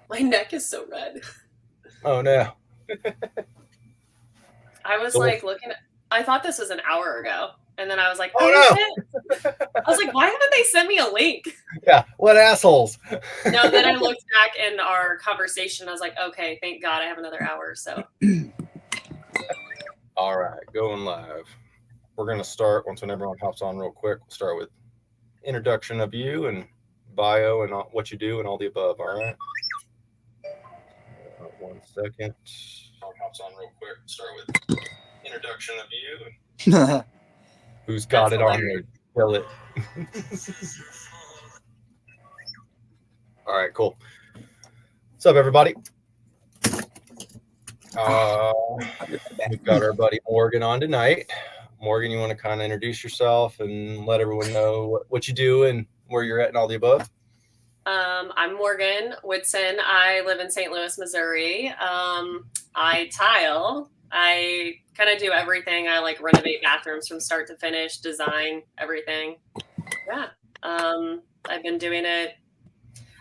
My neck is so red. Oh no. I was So, like looking at, I thought this was an hour ago. And then I was like, oh oh shit. I was like, why haven't they sent me a link? no. Yeah. What assholes? No, then I looked back in our conversation. I was like, okay, thank God I have another hour. So, All right, going live. We're gonna start once when everyone hops on real quick. We'll start with introduction of you and bio and what you do and all the above. All right. 1 second. Hops on real quick. Start with introduction of you and who's got that's it on hilarious. there. Kill it. All right, cool. What's up, everybody? Uh, we've got our buddy Morgan on tonight. Morgan, you want to kind of introduce yourself and let everyone know what you do and where you're at and all the above? I'm Morgan Whitson. I live in St. Louis, Missouri. I tile. I kind of do everything. I like renovate bathrooms from start to finish, design everything. Yeah. I've been doing it.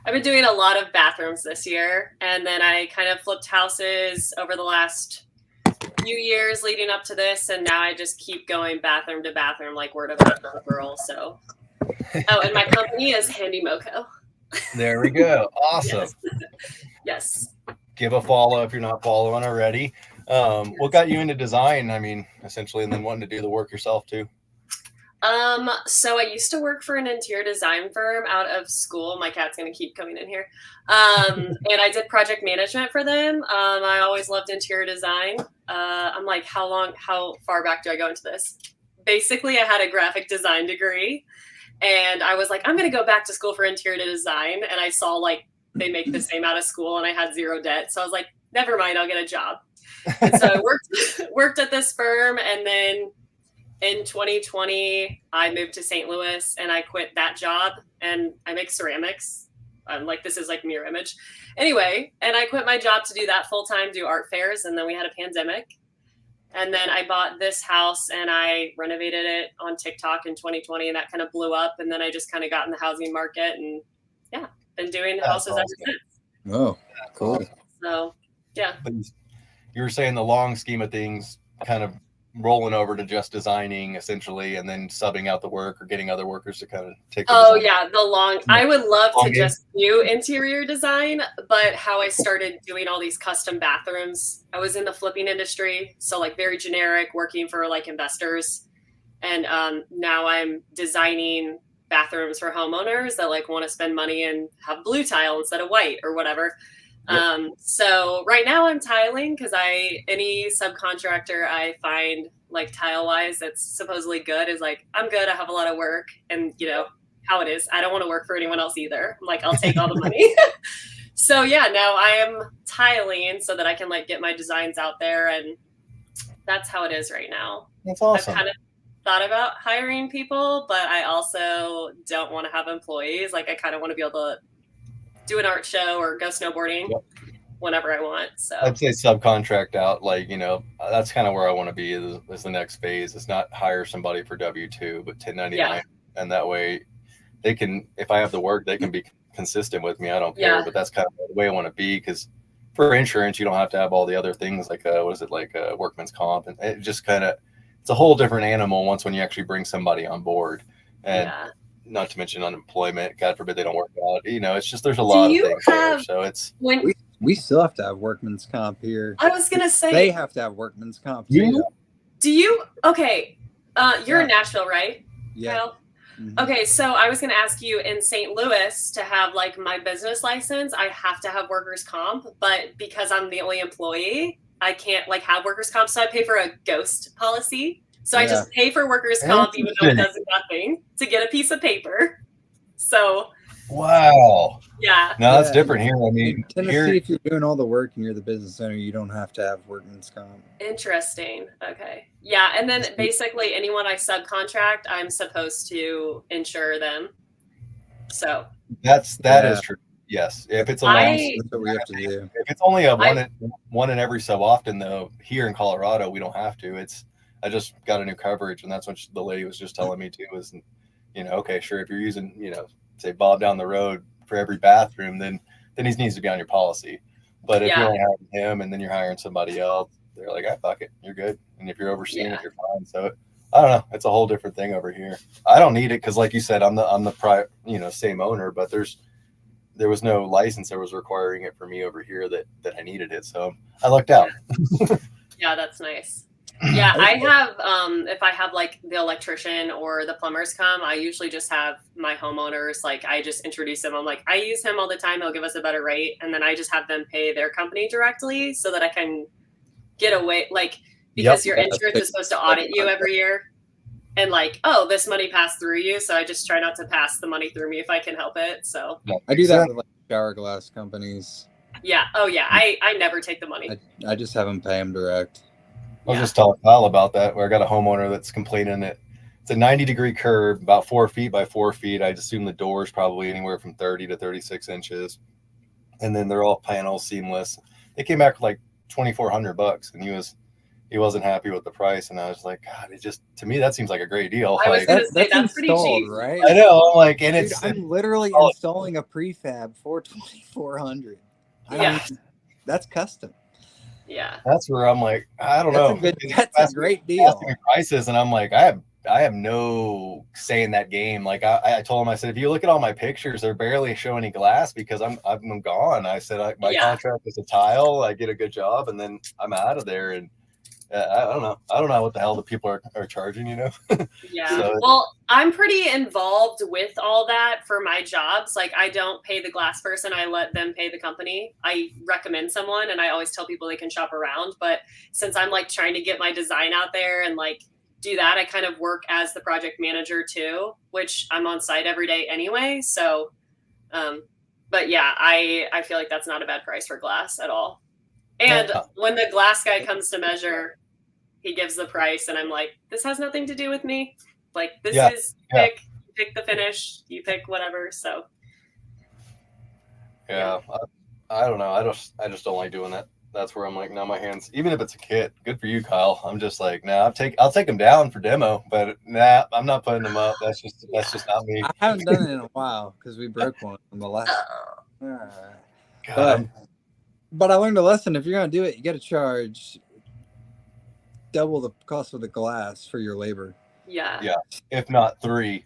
I've been doing a lot of bathrooms this year, and then I kind of flipped houses over the last few years leading up to this, and now I just keep going bathroom to bathroom, like word of mouth referral. So, oh, and my company is Handy Moco. There we go. Awesome. Yes, yes. Give a follow if you're not following already. What got you into design? I mean, essentially, and then wanting to do the work yourself too. So I used to work for an interior design firm out of school. My cat's gonna keep coming in here. And I did project management for them. I always loved interior design. I'm like, how far back do I go into this? Basically, I had a graphic design degree, and I was like, I'm gonna go back to school for interior design. And I saw like they make the same out of school, and I had zero debt, so I was like, never mind, I'll get a job. And so I worked at this firm, and then in 2020, I moved to St. Louis and I quit that job and I make ceramics. Like this is like mirror image. Anyway, and I quit my job to do that full time, do art fairs, and then we had a pandemic. And then I bought this house and I renovated it on TikTok in 2020, and that kind of blew up. And then I just kind of got in the housing market, and yeah, been doing That's houses ever awesome. since. Oh, cool. So yeah. But you were saying the long scheme of things, kind of rolling over to just designing essentially, and then subbing out the work or getting other workers to kind of take the Oh design. yeah, I would love Long to game. just do interior design, but how I started doing all these custom bathrooms, I was in the flipping industry, so like very generic, working for like investors, and now I'm designing bathrooms for homeowners that like want to spend money and have blue tile instead of white or whatever. Yep. So right now I'm tiling because any subcontractor I find like tile wise that's supposedly good is like, I'm good, I have a lot of work, and you know how it is. I don't want to work for anyone else either. I'm like, I'll take all the money. So yeah, now I am tiling so that I can like get my designs out there, and that's how it is right now. That's I've awesome. kind of thought about hiring people, but I also don't want to have employees. Like I kind of want to be able to do an art show or go snowboarding Yep. whenever I want. So I'd say subcontract out, like, that's kind of where I want to be is the next phase. It's not hire somebody for W-2, but 1099. yeah, And that way they can, if I have the work, they can be consistent with me. I don't care, yeah, but that's kind of the way I want to be. Because for insurance, you don't have to have all the other things like, what is it, like workman's comp. And it just kind of, it's a whole different animal once when you actually bring somebody on board. And yeah. not to mention unemployment, God forbid they don't work out. It's just, there's a Do lot of you things there. have So it's, when We still have to have workman's comp here. I was gonna say, They have to have workman's comp too. You? do you? Okay, you're in Yeah. Nashville, right? Yeah. Kyle? Mhm. Okay, so I was gonna ask you in St. Louis to have like my business license, I have to have workers' comp, but because I'm the only employee, I can't like have workers' comp, so I pay for a ghost policy. So I Yeah. just pay for workers' comp even though it Interesting. does nothing to get a piece of paper. So Wow. yeah, No, that's Yeah. different here. I In mean, Tennessee, here, if you're doing all the work and you're the business owner, you don't have to have workman's comp. interesting. Okay, yeah, and then basically anyone I subcontract, I'm supposed to insure them. So that Yeah. is true. Yes, if it's a long, I That's what we have to do. if it's only a I one in every so often though, here in Colorado we don't have to. I just got a new coverage, and that's what the lady was just telling me too. Okay, sure, if you're using say Bob down the road for every bathroom, then then he needs to be on your policy. But if you're Yeah. only hiring him and then you're hiring somebody else, they're like, ah, fuck it, you're good. And if you're overseeing Yeah. it, you're fine. So I don't know. It's a whole different thing over here. I don't need it because, like you said, I'm the same owner, but there was no license that was requiring it for me over here that I needed it. So I lucked out. Yeah, that's nice. Yeah, I have if I have like the electrician or the plumbers come, I usually just have my homeowners, like I just introduce them. I'm like, I use him all the time, he'll give us a better rate, and then I just have them pay their company directly so that I can get away, like, because your insurance is supposed to audit you every year. And like, oh, this money passed through you, so I just try not to pass the money through me if I can help it. So I do that with like shower glass companies. yeah. Oh yeah. I never take the money. I just have them pay them direct. I was just telling Kyle about that, where I got a homeowner that's complaining that it's a 90-degree curb, about 4 feet by 4 feet. I'd assume the door is probably anywhere from 30 to 36 inches. And then they're all panel seamless. They came back with like $2,400, and he wasn't happy with the price. And I was like, God, to me, that seems like a great deal. I was gonna say that's pretty cheap, right? I know. I'm like, and dude, I'm literally installing a prefab for $2,400. Yeah, that's custom. Yeah, that's where I'm like, I don't know. That's a great deal. Prices, and I'm like, I have no say in that game. Like I told him, I said, if you look at all my pictures, they're barely showing any glass because I'm gone. I said my contract is a tile. I get a good job, and then I'm out of there. And I don't know what the hell the people are charging, you know? Yeah. So, well, I'm pretty involved with all that for my jobs. Like I don't pay the glass person. I let them pay the company. I recommend someone, and I always tell people they can shop around. But since I'm like trying to get my design out there and like do that, I kind of work as the project manager too, which I'm on site every day anyway. So, but yeah, I feel like that's not a bad price for glass at all. And when the glass guy comes to measure, he gives the price, and I'm like, this has nothing to do with me. Like, this is pick the finish, you pick whatever. So, I don't know. I just don't like doing that. That's where I'm like, no, my hands. Even if it's a kit, good for you, Kyle. I'm just like, nah, I'll take them down for demo, but nah, I'm not putting them up. That's just not me. I haven't done it in a while because we broke one on the last. But I learned a lesson. If you're gonna do it, you got to charge double the cost of the glass for your labor. Yeah. Yeah. If not 3.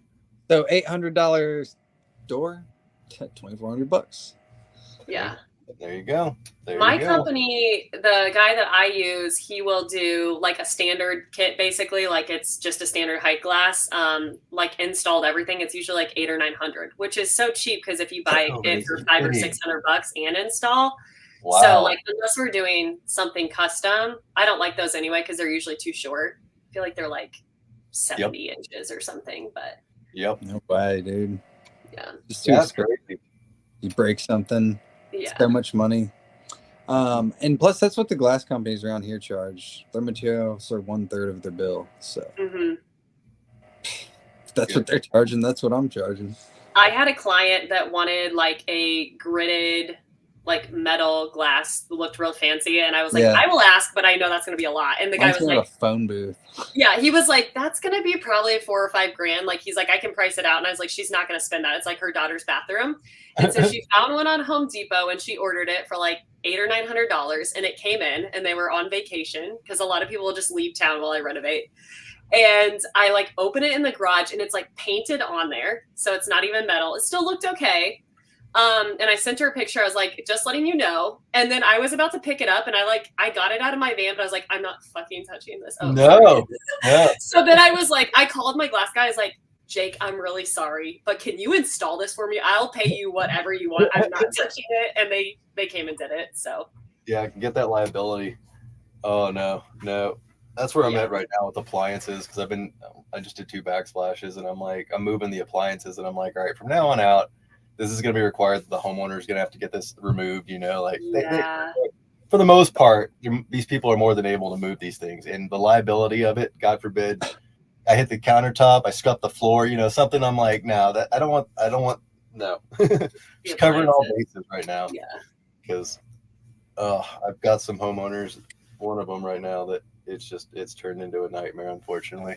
So $800 door, $2,400. Yeah. There you go. My company, the guy that I use, he will do like a standard kit, basically, like it's just a standard height glass, like installed everything. It's usually like $800 or $900, which is so cheap because if you buy it for $500 or $600 and install. Wow. So like unless we're doing something custom, I don't like those anyway because they're usually too short. I feel like they're like 70 inches or something, but no way, dude. Yeah, just too crazy. You break something. Yeah, so much money. And plus that's what the glass companies around here charge. Their materials are 1/3 of their bill. So if that's what they're charging, that's what I'm charging. I had a client that wanted like a gridded like metal glass that looked real fancy, and I was like, I will ask, but I know that's gonna be a lot. And the guy was like, a phone booth. Yeah, he was like, that's gonna be probably $4,000 or $5,000. Like he's like, I can price it out, and I was like, she's not gonna spend that. It's like her daughter's bathroom. And so she found one on Home Depot, and she ordered it for like $800 or $900, and it came in, and they were on vacation because a lot of people will just leave town while I renovate. And I like open it in the garage, and it's like painted on there, so it's not even metal. It still looked okay. And I sent her a picture. I was like, just letting you know. And then I was about to pick it up, and I got it out of my van, but I was like, I'm not fucking touching this. Oh, no. So then I was like, I called my glass guy. I was like, Jake, I'm really sorry, but can you install this for me? I'll pay you whatever you want. I'm not touching it. And they came and did it. So yeah, I can get that liability. Oh no. That's where I'm at right now with appliances, because I just did 2 backsplashes, and I'm moving the appliances, and I'm like, all right, from now on out, this is going to be required that the homeowner is going to have to get this removed, like they, for the most part, these people are more than able to move these things, and the liability of it, God forbid, I hit the countertop, I scuffed the floor, something. I'm like, no, that I don't want, no, just covering all bases right now. Yeah. Because I've got some homeowners, one of them right now that it's turned into a nightmare, unfortunately.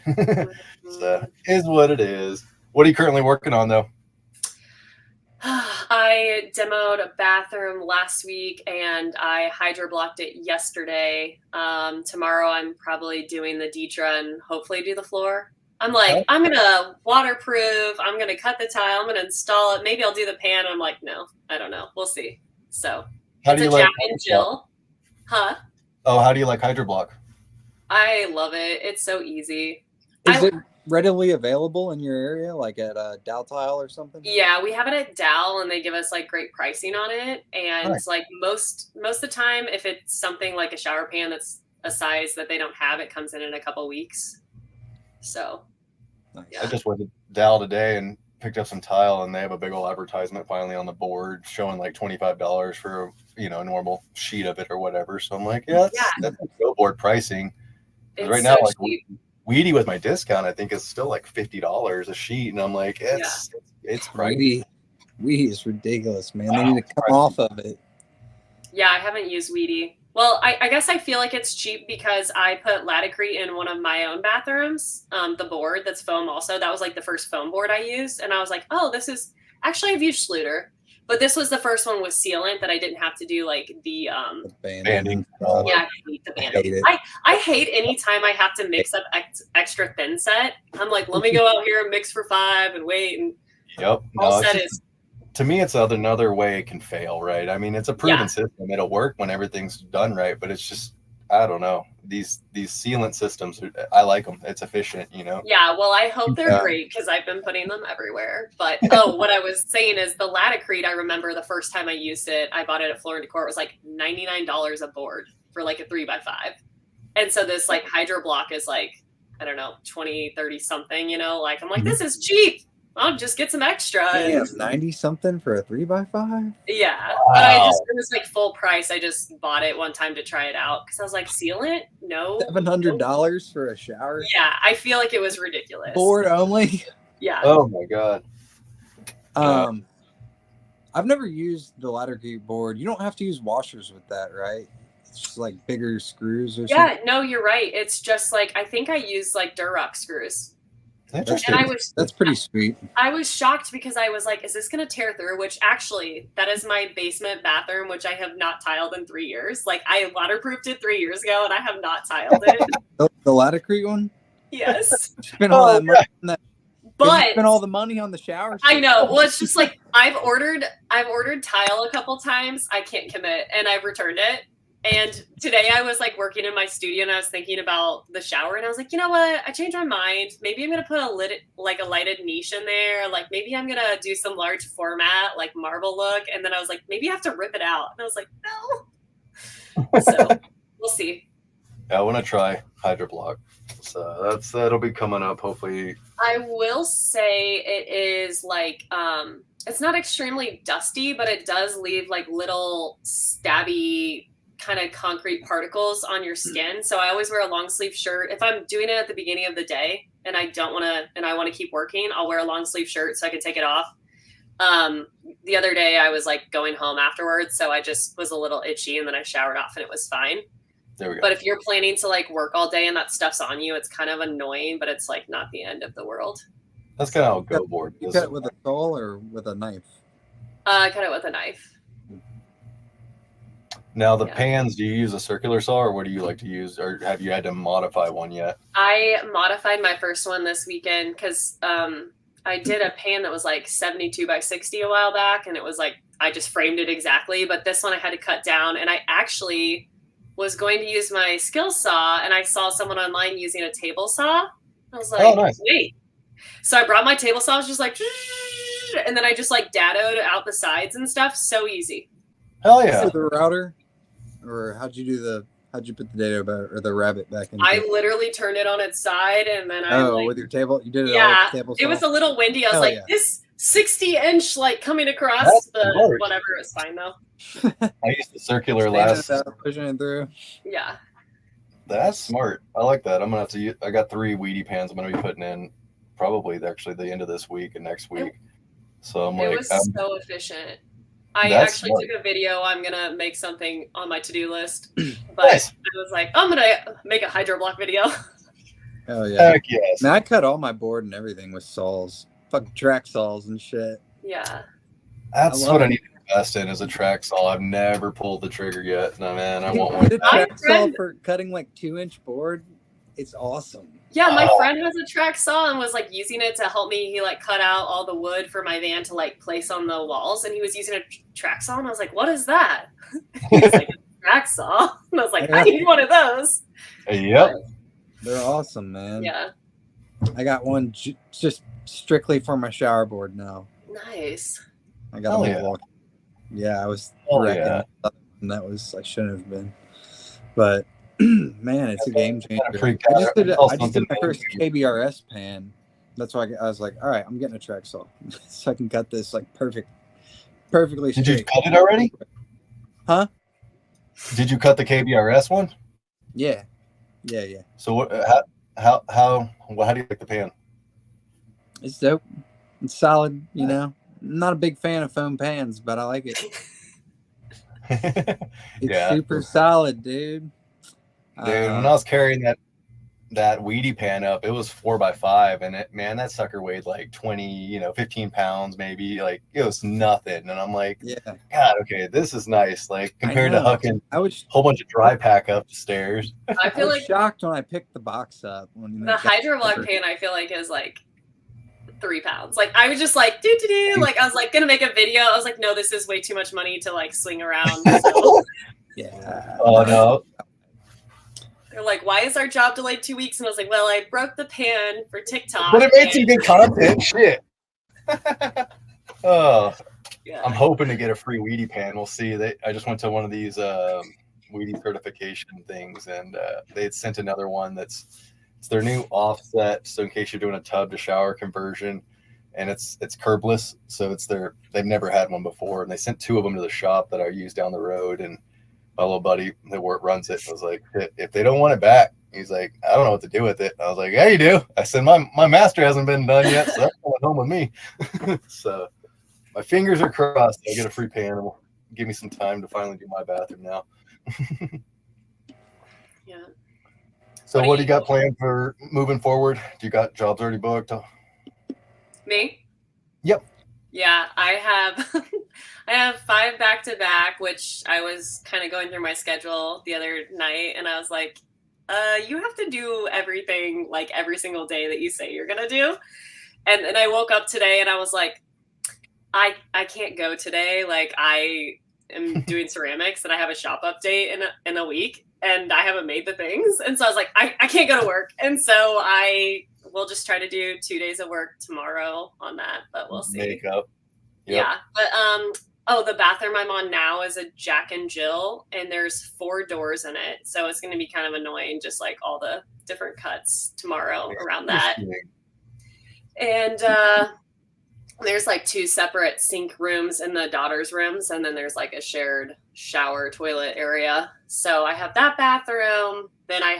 So is what it is. What are you currently working on though? I demoed a bathroom last week and I hydroblocked it yesterday. Tomorrow I'm probably doing the Deidre and hopefully do the floor. I'm like, I'm gonna waterproof, I'm gonna cut the tile, I'm gonna install it, maybe I'll do the pan. I'm like, no, I don't know. We'll see. So How it's do a you like Jack and Jill. Huh? Oh, how do you like Hydroblock? I love it. It's so easy. Is it readily available in your area, like at a Dow Tile or something? Yeah, we have it at Dow, and they give us like great pricing on it. And Nice. like most of the time, if it's something like a shower pan that's a size that they don't have, it comes in a couple weeks. So, Nice. yeah. I just went to Dow today and picked up some tile, and they have a big old advertisement finally on the board showing like $25 for a normal sheet of it or whatever. So I'm like, that's like billboard pricing. It's right now, so like cheap. Weedy with my discount, I think is still like $50 a sheet, and I'm like, it's pricey. Weedy is ridiculous, man. They need to come off of it. Yeah, I haven't used Weedy. Well, I guess I feel like it's cheap because I put Laticrete in one of my own bathrooms, the board that's foam also. That was like the first foam board I used. And I was like, oh, this is actually I've used Schluter. But this was the first one with sealant that I didn't have to do like the banding. Yeah, I hate the banding. I hate any time I have to mix up extra thin set. I'm like, let me go out here and mix for 5 and wait. And yep. all set is. To me, it's another way it can fail, right? I mean, it's a proven system. It'll work when everything's done right, but it's just, I don't know. These sealant systems, I like them. It's efficient, Yeah, well, I hope they're great because I've been putting them everywhere. But, what I was saying is the Laticrete, I remember the first time I used it, I bought it at Floor & Decor. It was like $99 a board for like a 3x5. And so this like Hydroblock is like, I don't know, 20, 30 something, like, I'm like, this is cheap. I'll just get some extra. Yeah, 90 something for a 3x5. Yeah, wow. But it was like full price. I just bought it one time to try it out because I was like, sealant? No. $700 for a shower? Yeah, I feel like it was ridiculous. Board only? Yeah. Oh my god. I've never used the Laticrete board. You don't have to use washers with that, right? It's just like bigger screws or something. Yeah, no, you're right. It's just like I think I used like Durock screws. Interesting. And that's pretty sweet. I was shocked because I was like, is this going to tear through? Which actually, that is my basement bathroom, which I have not tiled in 3 years. Like I waterproofed it 3 years ago and I have not tiled it. The Laticrete one? Yes. Spent all that money on that. But spent all the money on the shower. I know. Well, it's just like I've ordered tile a couple times. I can't commit and I've returned it. And today I was like working in my studio and I was thinking about the shower and I was like, you know what? I changed my mind. Maybe I'm going to put a lighted niche in there. Like maybe I'm going to do some large format, like marble look. And then I was like, maybe I have to rip it out. And I was like, no. So we'll see. Yeah, I want to try Hydroblock. So that'll be coming up hopefully. I will say it is like, it's not extremely dusty, but it does leave like little stabby kind of concrete particles on your skin. So I always wear a long sleeve shirt. If I'm doing it at the beginning of the day and I want to keep working, I'll wear a long sleeve shirt so I can take it off. The other day I was like going home afterwards. So I just was a little itchy and then I showered off and it was fine. There we go. But if you're planning to like work all day and that stuff's on you, it's kind of annoying, but it's like not the end of the world. That's kind of how Go Board is. You cut it with a saw or with a knife? I cut it with a knife. Now the pans, do you use a circular saw or what do you like to use? Or have you had to modify one yet? I modified my first one this weekend because I did a pan that was like 72 by 60 a while back. And it was like, I just framed it exactly. But this one I had to cut down. And I actually was going to use my skill saw. And I saw someone online using a table saw. I was like, nice. Wait. So I brought my table saw. I was just like, and then I just like dadoed out the sides and stuff. So easy. Hell yeah. The router? Or how'd you put the dado back or the rabbit back in? I literally turned it on its side and then with your table, you did it all with the table saw? It was a little windy. I was like, this 60-inch like coming across whatever. It was fine though. I used the circular last. Pushing it through. Yeah. That's smart. I like that. I'm gonna have to use, I got 3 Weedy pans I'm gonna be putting in probably actually the end of this week and next week. So I'm it was so efficient. I actually took a video. I'm going to make something on my to-do list. But I was like, I'm going to make a Hydroblock video. Oh, yeah. Heck yes. Man, I cut all my board and everything with saws. Fucking track saws and shit. Yeah. That's what I need to invest in, is a track saw. I've never pulled the trigger yet. No, man, I want one. Get a track saw for cutting like 2-inch board. It's awesome. Yeah, my friend has a track saw and was like using it to help me. He like cut out all the wood for my van to like place on the walls, and he was using a track saw, and I was like, "What is that?" He's like, "A track saw," and I was like, "I need one of those." Yep, they're awesome, man. Yeah, I got one just strictly for my shower board now. Nice. I got a walk. Yeah, I was wrecking. And that was I shouldn't have been, but. Man, it's a game changer. I just did my first KBRS pan. That's why I was like, all right, I'm getting a track saw so I can cut this like perfectly straight. Did you cut it already? Huh? Did you cut the KBRS one? Yeah. So what? How do you like the pan? It's dope. It's solid. You know, I'm not a big fan of foam pans, but I like it. It's super solid, dude. Dude, when I was carrying that weedy pan up, it was 4x5, and man, that sucker weighed like 15 pounds, maybe. Like, it was nothing. And I'm like, God, okay, this is nice. Like, compared to hucking a whole bunch of dry pack up the stairs. I feel like shocked when I picked the box up. When the Hydroblock pan, I feel like, is like 3 pounds. Like, I was just like, do. Like, I was like gonna make a video. I was like, no, this is way too much money to like swing around. So. Yeah. Oh no. They're like, why is our job delayed 2 weeks? And I was like, well, I broke the pan for TikTok. But it made some good content. Shit. Oh, yeah. I'm hoping to get a free weedy pan. We'll see. I just went to one of these weedy certification things, and they had sent another one it's their new offset. So in case you're doing a tub to shower conversion, and it's curbless, so they've never had one before, and they sent 2 of them to the shop that I use down the road, and my little buddy that runs it was like, if they don't want it back, he's like, I don't know what to do with it. I was like, yeah, you do. I said, my master hasn't been done yet, so that's going home with me. So my fingers are crossed. I'll get a free pan, and will give me some time to finally do my bathroom now. Yeah. So what do you got planned for moving forward? Do you got jobs already booked? Me? Yep. Yeah, I have I have 5 back-to-back, which I was kind of going through my schedule the other night, and I was like, you have to do everything like every single day that you say you're gonna do. And then I woke up today and I was like, I can't go today. Like, I am doing ceramics and I have a shop update in a week, and I haven't made the things. And so I was like, I can't go to work. And so I will just try to do 2 days of work tomorrow on that, but we'll see. Makeup. Yep. Yeah. But the bathroom I'm on now is a Jack and Jill, and there's 4 doors in it. So it's going to be kind of annoying, just like all the different cuts tomorrow around that. And there's like 2 separate sink rooms in the daughter's rooms, and then there's like a shared shower toilet area. So I have that bathroom. Then I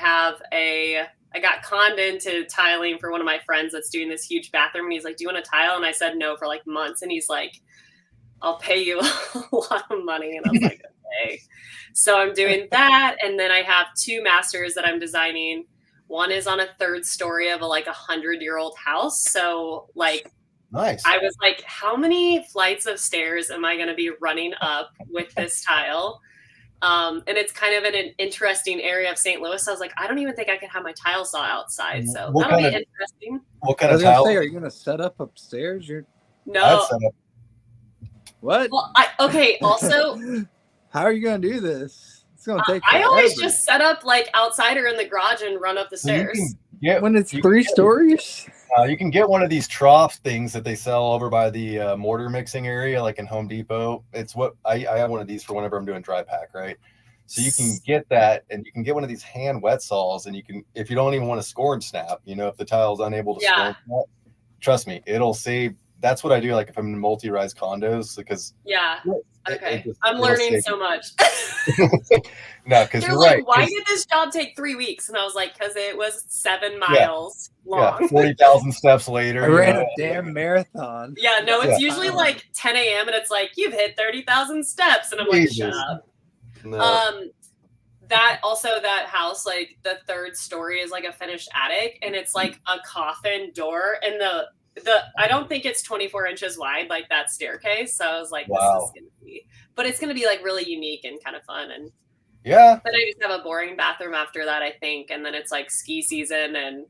got conned into tiling for one of my friends that's doing this huge bathroom, and he's like, do you want to tile? And I said no for like months, and he's like, I'll pay you a lot of money. And I was like, okay. So I'm doing that, and then I have 2 masters that I'm designing. One is on a 3rd story of a 100-year-old house. So like, nice. I was like, how many flights of stairs am I going to be running up with this tile? And it's kind of in an interesting area of St. Louis. So I was like, I don't even think I can have my tile saw outside. So that'll be interesting. What kind of tile? Are you going to set up upstairs? No. What? Well, also, how are you going to do this? It's going to take I always just set up like outside or in the garage and run up the stairs. When it's 3 stories? You can get one of these trough things that they sell over by the mortar mixing area, like in Home Depot. It's what I have one of these for whenever I'm doing dry pack, right? So you can get that, and you can get one of these hand wet saws, and you can, if you don't even want to score and snap, if the tile's unable to score and snap, trust me, it'll save. That's what I do, like if I'm in multi-rise condos, because I'm learning so much. No, because you're like, right. Why did this job take 3 weeks? And I was like, because it was 7 miles long. Yeah, 40,000 steps later. I ran a damn marathon. Yeah, no, it's usually like 10 a.m. and it's like, you've hit 30,000 steps. And I'm like, shut up. No. That house, like the 3rd story is like a finished attic, and it's like a coffin door, and I don't think it's 24 inches wide, like that staircase. So I was like, this is Wow. going to be, but it's going to be like really unique and kind of fun. And Yeah. then I just have a boring bathroom after that, I think. And then it's like ski season. And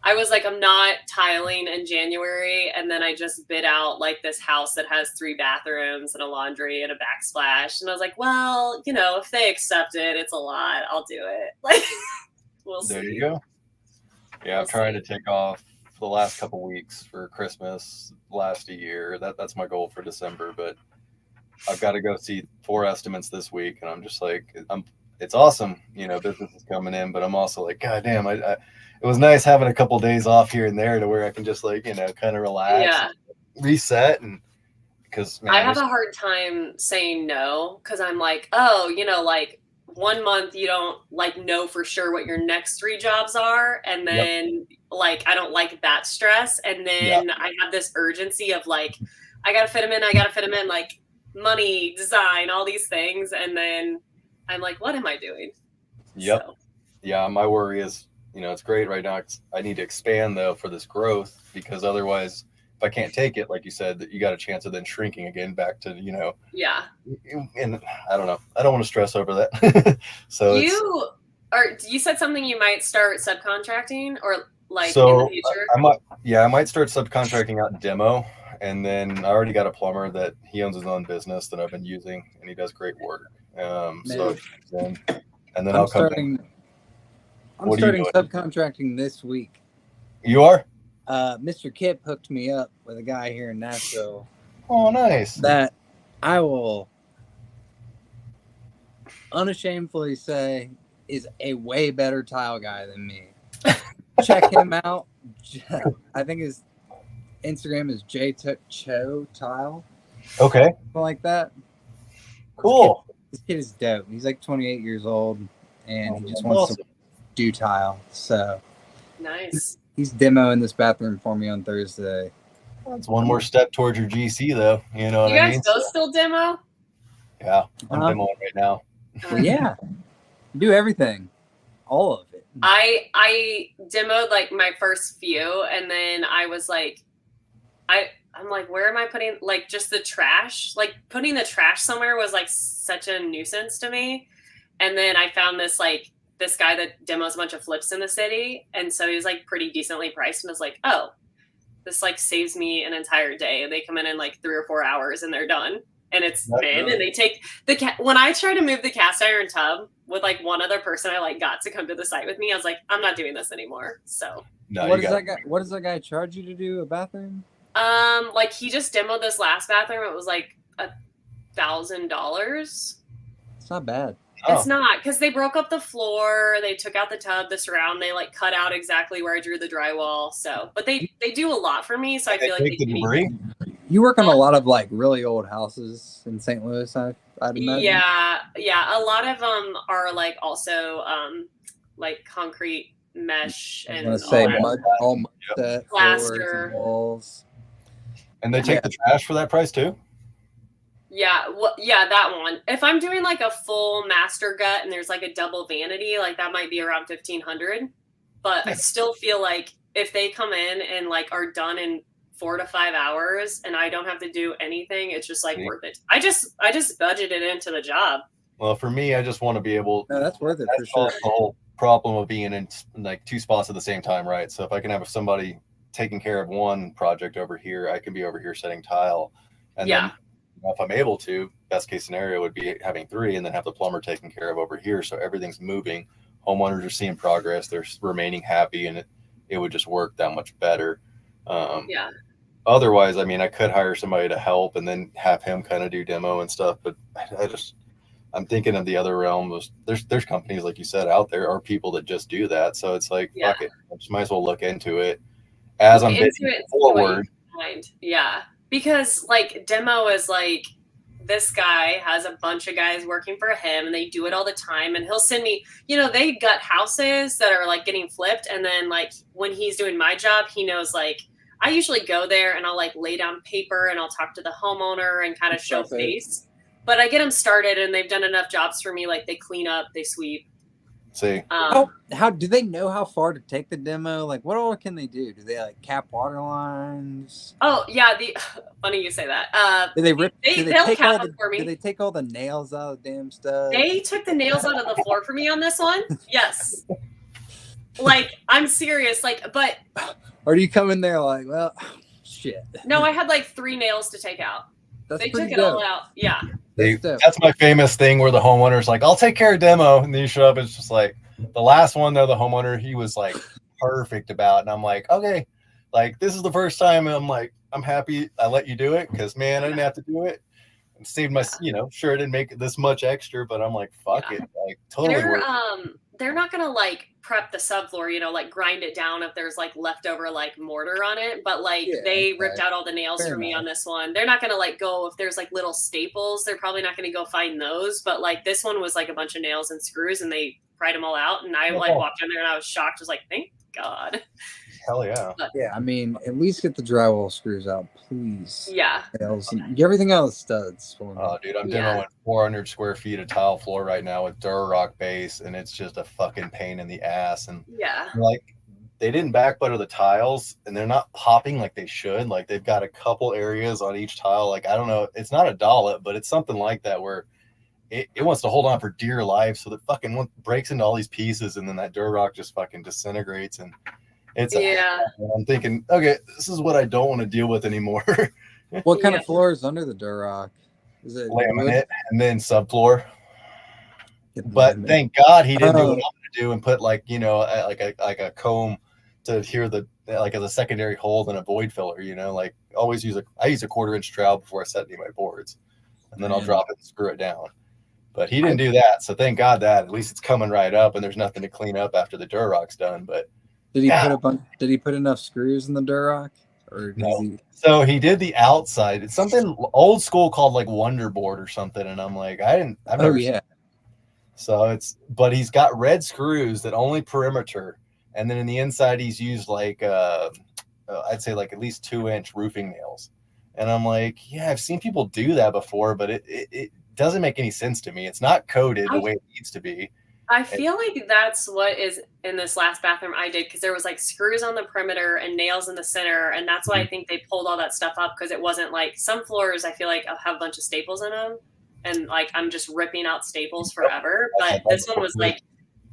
I was like, I'm not tiling in January. And then I just bid out like this house that has 3 bathrooms and a laundry and a backsplash. And I was like, well, you know, if they accept it, it's a lot. I'll do it. Like, we'll see. There you go. Yeah, I'm trying to take off the last couple weeks for Christmas, last a year. That's my goal for December, but I've got to go see 4 estimates this week, and I'm just like, it's awesome, you know, business is coming in, but I'm also like, God damn, it was nice having a couple days off here and there to where I can just like, you know, kind of relax, and reset, and because I have a hard time saying no because I'm like, oh, you know, like 1 month you don't like know for sure what your next 3 jobs are, and then like I don't like that stress, and then I have this urgency of like I gotta fit them in, like money, design, all these things, and then I'm like, what am I doing? Yep. So. Yeah, my worry is, you know, it's great right now. I need to expand though for this growth, because otherwise, if I can't take it, like you said, that you got a chance of then shrinking again back to, you know. Yeah. And I don't know. I don't want to stress over that. So you said something you might start subcontracting or like in the future. I might start subcontracting out demo, and then I already got a plumber that he owns his own business that I've been using, and he does great work. So and then I'm starting subcontracting this week. You are? Mr. Kip hooked me up with a guy here in Nashville. Oh, nice. That I will unashamedly say is a way better tile guy than me. Check him out. I think his Instagram is JCho Tile. Okay. Something like that. Cool. This kid is dope. He's like 28 years old, and he just wants to do tile. So nice. He's demoing this bathroom for me on Thursday. That's one more step towards your GC, though. You know what I mean? You guys both still demo? Yeah, I'm demoing right now. Well, yeah, do everything, all of it. I demoed like my first few, and then I was like, I'm like, where am I putting like just the trash? Like putting the trash somewhere was like such a nuisance to me. And then I found this guy that demos a bunch of flips in the city. And so he was like pretty decently priced, and I was like, oh, this like saves me an entire day. And they come in like 3 or 4 hours and they're done. And it's and they take when I try to move the cast iron tub with like one other person I like got to come to the site with me, I was like, I'm not doing this anymore. So what does that guy charge you to do a bathroom? Like he just demoed this last bathroom. It was like $1,000. It's not bad. It's not, because they broke up the floor, they took out the tub, the surround, they like cut out exactly where I drew the drywall. So, but they do a lot for me, so I feel like they can debris. You work on a lot of like really old houses in St. Louis, I'd imagine. Yeah. A lot of them are like also like concrete mesh and all mud set, plaster, walls. And they take the trash for that price too? Yeah, that one. If I'm doing like a full master gut and there's like a double vanity, like that might be around $1,500. But I still feel like if they come in and like are done in 4 to 5 hours and I don't have to do anything, it's just like worth it. I just budgeted into the job. Well, for me, I just want to be able. No, that's worth it for sure. The whole problem of being in like 2 spots at the same time, right? So if I can have somebody taking care of one project over here, I can be over here setting tile, and then if I'm able to, best case scenario would be having 3 and then have the plumber taken care of over here. So everything's moving. Homeowners are seeing progress. They're remaining happy, and it would just work that much better. Otherwise, I mean, I could hire somebody to help and then have him kind of do demo and stuff. But I'm thinking of the other realm. There's companies, like you said, out there are people that just do that. So it's like, fuck it. I just might as well look into it as I'm bidding forward. Yeah. Because like demo is like, this guy has a bunch of guys working for him and they do it all the time. And he'll send me, they gut houses that are like getting flipped. And then like when he's doing my job, he knows like, I usually go there and I'll like lay down paper and I'll talk to the homeowner and kind of show face. But I get them started and they've done enough jobs for me. Like they clean up, they sweep. See. How do they know how far to take the demo? Like, what all can they do? Do they like cap water lines? Oh yeah, funny you say that. Did they rip? They'll cap them for me. Did they take all the nails out of the damn stuff? They took the nails out of the floor for me on this one. Yes. Like, I'm serious. Like, but. Or do you come in there like, well, shit? No, I had like 3 nails to take out. They took it all out. Yeah. That's my famous thing where the homeowner's like, I'll take care of demo. And then you show up, it's just like, the last one though, the homeowner, he was like perfect about. And I'm like, okay, like this is the first time I'm like, I'm happy I let you do it because man, I didn't have to do it. And saved my, sure, I didn't make this much extra, but I'm like, fuck it. Like totally. They're not gonna like prep the subfloor, like grind it down if there's like leftover like mortar on it. But like they ripped out all the nails for me on this one. They're not gonna like go if there's like little staples. They're probably not gonna go find those. But like this one was like a bunch of nails and screws, and they pried them all out. And I like walked in there and I was shocked. I was like, thank God. Hell yeah. But, yeah, I mean, at least get the drywall screws out, please. Yeah. Get everything out of the studs for me. Oh, dude, I'm demoing 400 square feet of tile floor right now with Durarock base, and it's just a fucking pain in the ass. And like, they didn't back butter the tiles, and they're not popping like they should. Like, they've got a couple areas on each tile. Like, I don't know, it's not a dollop, but it's something like that where it wants to hold on for dear life, so that fucking breaks into all these pieces, and then that Durarock just fucking disintegrates. And it's I'm thinking, okay, this is what I don't want to deal with anymore. What kind of floor is under the Durock? Is it laminate and then subfloor? But thank God he didn't do what I'm going to do and put like like a comb to adhere the like as a secondary hold and a void filler. Like always I use a 1/4-inch trowel before I set any of my boards, and then I'll drop it and screw it down. But he didn't do that, so thank God that at least it's coming right up and there's nothing to clean up after the Durock's done. But did he put enough screws in the Durock? Or no. So he did the outside. It's something old school called like Wonderboard or something. And I'm like, I've never seen it. So but he's got red screws that only perimeter. And then in the inside, he's used like, I'd say like at least 2-inch roofing nails. And I'm like, yeah, I've seen people do that before, but it doesn't make any sense to me. It's not coded the way it needs to be. I feel like that's what is in this last bathroom I did, because there was like screws on the perimeter and nails in the center, and that's why I think they pulled all that stuff up, because it wasn't like some floors I feel like have a bunch of staples in them, and like I'm just ripping out staples forever. But this one was like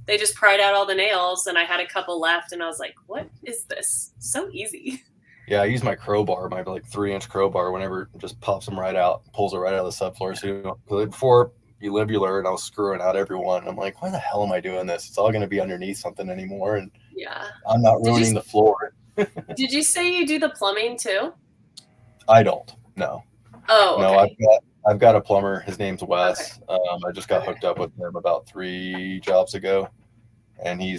they just pried out all the nails, and I had a couple left, and I was like, what is this? So easy. Yeah, I use my crowbar, my like 3-inch crowbar, whenever it just pops them right out, pulls it right out of the subfloor. So before you live, you learn. I was screwing out every one. I'm like, why the hell am I doing this? It's all going to be underneath something anymore, and I'm not ruining the floor. Did you say you do the plumbing too? I don't. No. Oh, okay. No, I've got a plumber. His name's Wes. Okay. I just got hooked up with him about 3 jobs ago, and he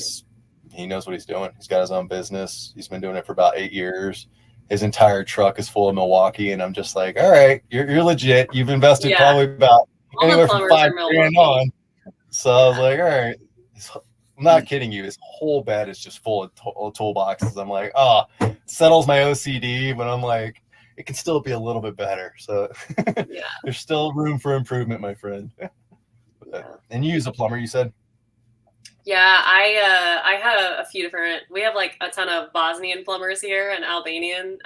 knows what he's doing. He's got his own business. He's been doing it for about 8 years. His entire truck is full of Milwaukee, and I'm just like, all right, you're legit. You've invested probably about anywhere from $5,000 on. So I was like, all right. I'm not kidding you. His whole bed is just full of toolboxes. I'm like, settles my OCD, but I'm like, it can still be a little bit better. So there's still room for improvement, my friend. And you use a plumber, you said? Yeah, I had a few different. We have like a ton of Bosnian plumbers here and Albanian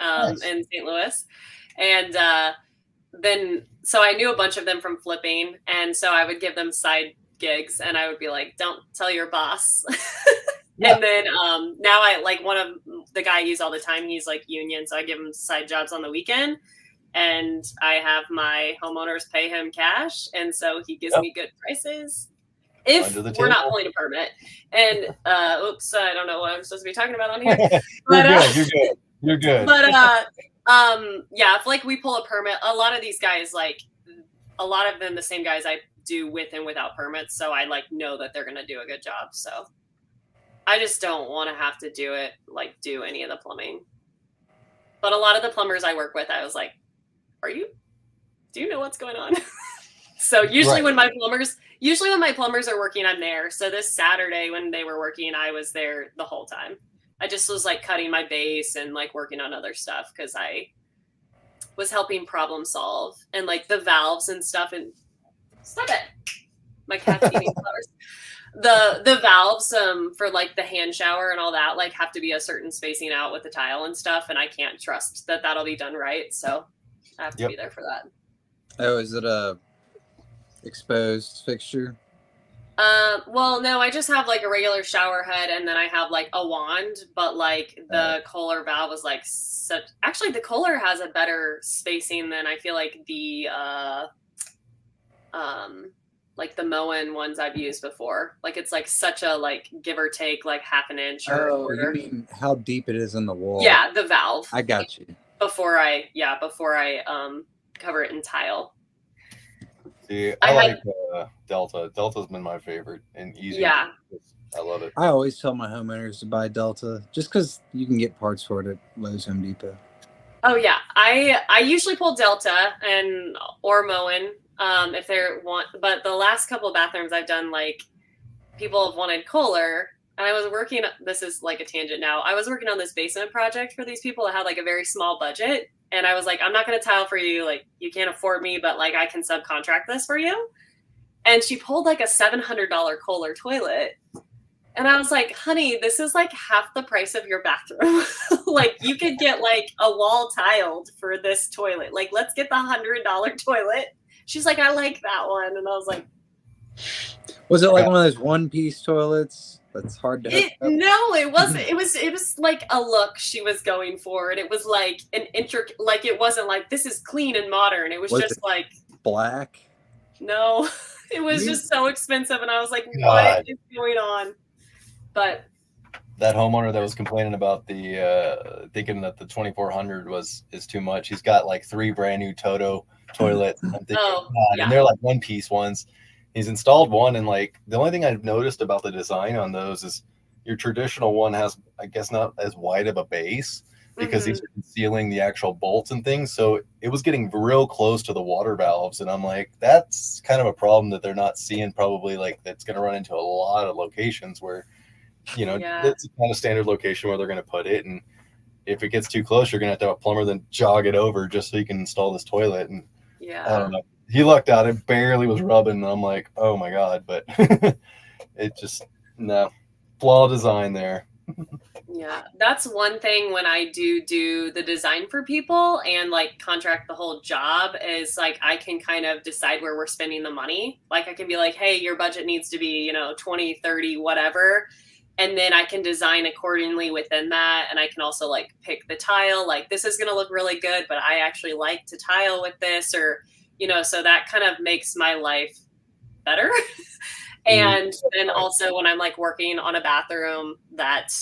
in St. Louis, and then so I knew a bunch of them from flipping, and so I would give them side gigs, and I would be like, "Don't tell your boss." And then now I like one of the guy I use all the time. He's like union, so I give him side jobs on the weekend, and I have my homeowners pay him cash, and so he gives me good prices. If we're not pulling a permit. And oops, I don't know what I'm supposed to be talking about on here. But, You're good. But yeah, if like we pull a permit, a lot of these guys, like a lot of them, the same guys I do with and without permits. So I like know that they're gonna do a good job. So I just don't want to have to do any of the plumbing. But a lot of the plumbers I work with, I was like, do you know what's going on? So usually when my plumbers are working, I'm there. So this Saturday when they were working, I was there the whole time. I just was like cutting my base and like working on other stuff because I was helping problem solve and like the valves and stuff. And stop it. My cat's eating flowers. The valves for like the hand shower and all that like have to be a certain spacing out with the tile and stuff, and I can't trust that that'll be done right, so I have to be there for that. Oh, is it a exposed fixture? Well, no, I just have like a regular shower head, and then I have like a wand, but like the Kohler valve was like such. Actually, the Kohler has a better spacing than I feel like the like the Moen ones I've used before. Like it's like such a like give or take like half an inch or a quarter. You mean how deep it is in the wall? Yeah, the valve. I got you. Before I cover it in tile. See, I like Delta. Delta's been my favorite and easy. Yeah. I love it. I always tell my homeowners to buy Delta just because you can get parts for it at Lowe's, Home Depot. Oh yeah, I usually pull Delta or Moen if they want, but the last couple of bathrooms I've done, like people have wanted Kohler, and I was working. This is like a tangent now. I was working on this basement project for these people that had like a very small budget. And I was like, I'm not going to tile for you. Like, you can't afford me, but like, I can subcontract this for you. And she pulled like a $700 Kohler toilet. And I was like, honey, this is like half the price of your bathroom. Like, you could get like a wall tiled for this toilet. Like, let's get the $100 toilet. She's like, I like that one. And I was like, was it like one of those one-piece toilets? That's hard to hook up? No, it wasn't. It was like a look she was going for, and it was like an intricate. Like it wasn't like this is clean and modern. It was just it like black. No, it was just so expensive, and I was like, what is going on? But that homeowner that was complaining about the thinking that the 2400 is too much. He's got like 3 brand new Toto toilets. I'm thinking, and they're like one-piece ones. He's installed one, and like the only thing I've noticed about the design on those is your traditional one has, I guess, not as wide of a base because these are concealing the actual bolts and things. So it was getting real close to the water valves, and I'm like, that's kind of a problem that they're not seeing. Probably like that's going to run into a lot of locations where, it's a kind of standard location where they're going to put it, and if it gets too close, you're going to have a plumber then jog it over just so you can install this toilet. And I don't know. He lucked out. It barely was rubbing. And I'm like, oh my God. But it just, flaw design there. Yeah, that's one thing when I do the design for people and like contract the whole job is like I can kind of decide where we're spending the money. Like I can be like, hey, your budget needs to be, 20, 30, whatever. And then I can design accordingly within that. And I can also like pick the tile. Like this is going to look really good, but I actually like to tile with this or so that kind of makes my life better. And then also when I'm like working on a bathroom that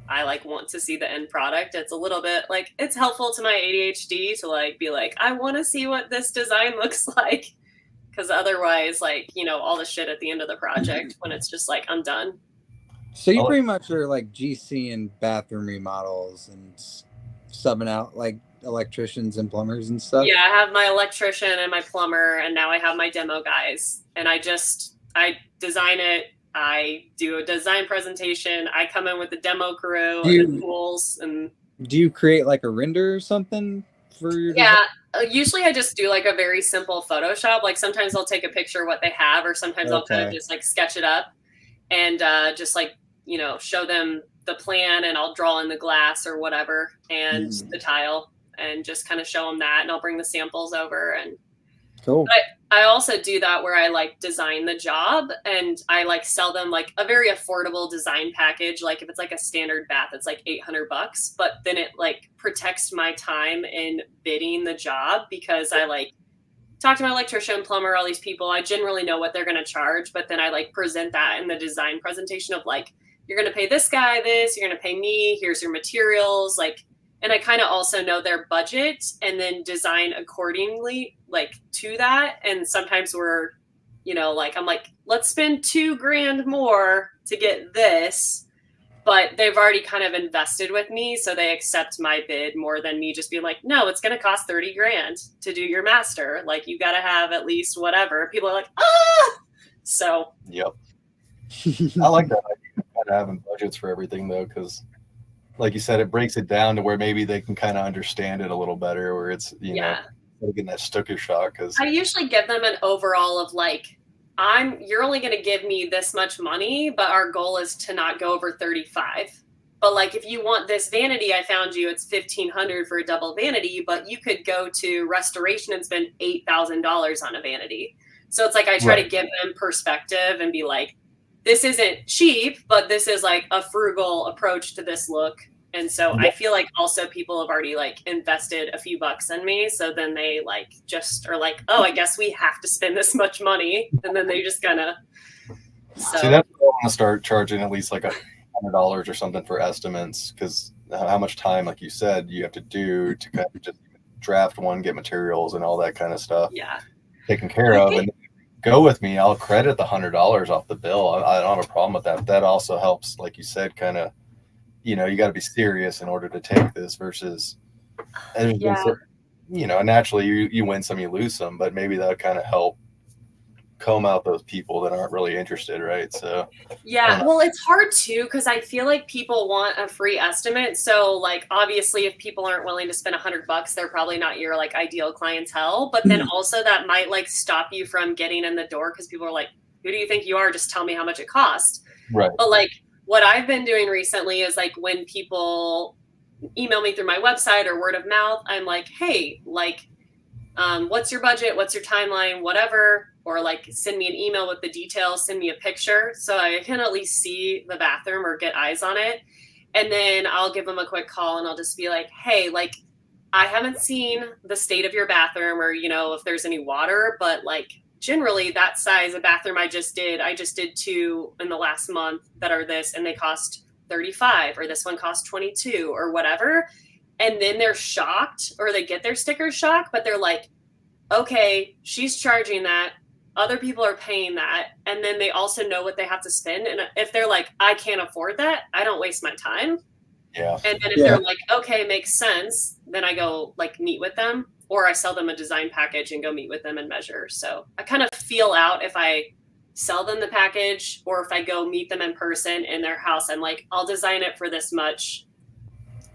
I like want to see the end product, it's a little bit like it's helpful to my ADHD to like be like, I want to see what this design looks like. Because otherwise, like, all the shit at the end of the project when it's just like, I'm done. So you pretty much are like GC and bathroom remodels and subbing out like electricians and plumbers and stuff? Yeah, I have my electrician and my plumber, and now I have my demo guys. And I design it. I do a design presentation. I come in with the demo crew and the tools. And do you create like a render or something for your design? Usually I just do like a very simple Photoshop. Like sometimes I'll take a picture of what they have, or sometimes I'll kind of just like sketch it up and just like, show them the plan, and I'll draw in the glass or whatever and the tile. And just kind of show them that, and I'll bring the samples over. And cool. But I also do that where I like design the job, and I like sell them like a very affordable design package. Like if it's like a standard bath, it's like $800, but then it like protects my time in bidding the job because I like talk to my electrician, plumber, all these people. I generally know what they're going to charge, but then I like present that in the design presentation of like, you're going to pay this guy this, you're going to pay me, here's your materials, like. And I kind of also know their budget and then design accordingly, like to that. And sometimes we're, like, I'm like, let's spend $2,000 more to get this, but they've already kind of invested with me. So they accept my bid more than me just being like, no, it's going to cost $30,000 to do your master. Like you got to have at least whatever. People are like, ah, so. Yep. I like that idea of having budgets for everything though. 'Cause like you said, it breaks it down to where maybe they can kind of understand it a little better, where it's, getting that sticker shock. Because I usually give them an overall of like, you're only going to give me this much money, but our goal is to not go over 35. But like, if you want this vanity, I found you, it's $1,500 for a double vanity, but you could go to restoration and spend $8,000 on a vanity. So it's like, I try to give them perspective and be like, this isn't cheap, but this is like a frugal approach to this look. And so I feel like also people have already like invested a few bucks in me. So then they like just are like, oh, I guess we have to spend this much money. And then they just kind of. So. See, that's why I want to start charging at least like $100 or something for estimates, because how much time, like you said, you have to do to kind of just draft one, get materials and all that kind of stuff taken care of. And go with me, I'll credit the $100 off the bill. I don't have a problem with that. That also helps, like you said, kind of, you know, you got to be serious in order to take this versus, you know, naturally you win some, you lose some, but maybe that would kind of help comb out those people that aren't really interested, right? So well, it's hard too, because I feel like people want a free estimate. So like, obviously if people aren't willing to spend $100, they're probably not your like ideal clientele. But then also that might like stop you from getting in the door, because people are like, who do you think you are? Just tell me how much it costs. Right. But like, what I've been doing recently is like, when people email me through my website or word of mouth, I'm like, hey, like, what's your budget? What's your timeline? Whatever. Or like, send me an email with the details, send me a picture so I can at least see the bathroom or get eyes on it. And then I'll give them a quick call and I'll just be like, hey, like, I haven't seen the state of your bathroom or, you know, if there's any water, but like, generally that size of bathroom I just did 2 in the last month that are this, and they cost 35, or this one cost 22 or whatever. And then they're shocked, or they get their sticker shock, but they're like, okay, she's charging that. Other people are paying that. And then they also know what they have to spend. And if they're like, I can't afford that, I don't waste my time. Yeah. And then if they're like, okay, makes sense, then I go like meet with them, or I sell them a design package and go meet with them and measure. So I kind of feel out if I sell them the package or if I go meet them in person in their house. I'm like, I'll design it for this much.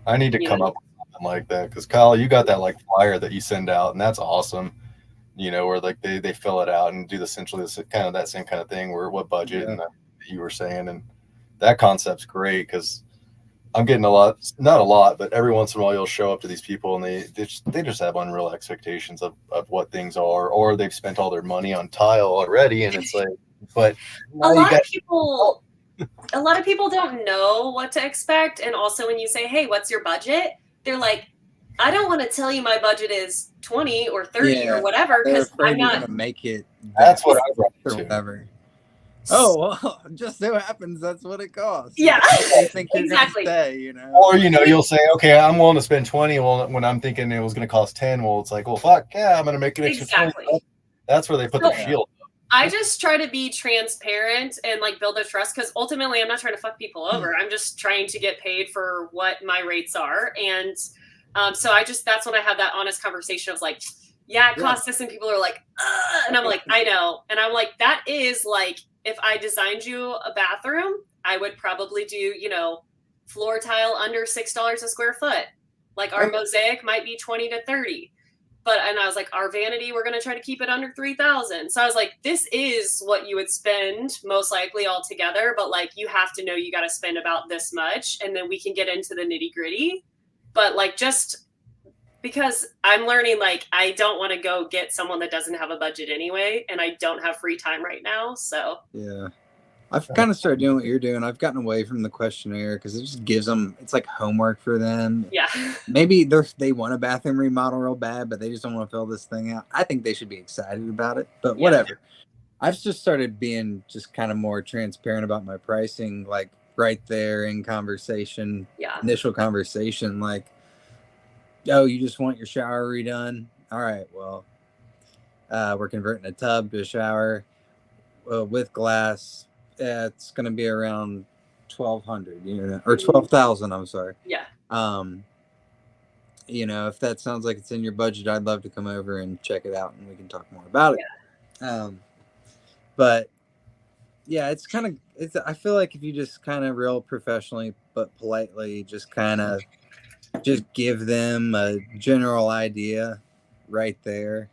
I need to come up with something like that, because Kyle, you got that like flyer that you send out, and that's awesome. You know, where like they fill it out and do essentially kind of that same kind of thing, where what budget and you were saying, and that concept's great, because I'm getting not a lot, but every once in a while you'll show up to these people and they just have unreal expectations of what things are, or they've spent all their money on tile already, and it's like, but a lot of people don't know what to expect. And also when you say, hey, what's your budget? They're like, I don't want to tell you my budget is 20 or 30 or whatever, because I'm not going to make it. That's what I run to. Whatever. Oh, well, just so happens that's what it costs. Yeah, I think you're exactly. Gonna stay, you know? Or, you know, you'll say, okay, I'm willing to spend 20. Well, when I'm thinking it was going to cost 10, well, it's like, well, fuck, yeah, I'm going to make an extra 20. That's where they put the shield. I just try to be transparent and like build a trust, because ultimately I'm not trying to fuck people over. I'm just trying to get paid for what my rates are. And so that's when I have that honest conversation of like, yeah, it costs this. And people are like, and I'm like, I know. And I'm like, that is like, if I designed you a bathroom, I would probably do, you know, floor tile under $6 a square foot. Like our mosaic might be 20 to 30. And I was like, our vanity, we're going to try to keep it under 3,000. So I was like, this is what you would spend most likely all together. But like, you have to know you got to spend about this much. And then we can get into the nitty gritty. But like, just because I'm learning, like, I don't want to go get someone that doesn't have a budget anyway. And I don't have free time right now. So yeah, I've kind of started doing what you're doing. I've gotten away from the questionnaire because it just gives them, it's like homework for them. Yeah. Maybe they want a bathroom remodel real bad, but they just don't want to fill this thing out. I think they should be excited about it, but whatever. I've just started being just kind of more transparent about my pricing, like right there in conversation, initial conversation, like, oh, you just want your shower redone? All right, well, we're converting a tub to a shower with glass. It's going to be around 1,200, you know, or 12,000. I'm sorry. Yeah. You know, if that sounds like it's in your budget, I'd love to come over and check it out, and we can talk more about it. But yeah, it's kind of, I feel like if you just kind of real professionally but politely just kind of just give them a general idea right there.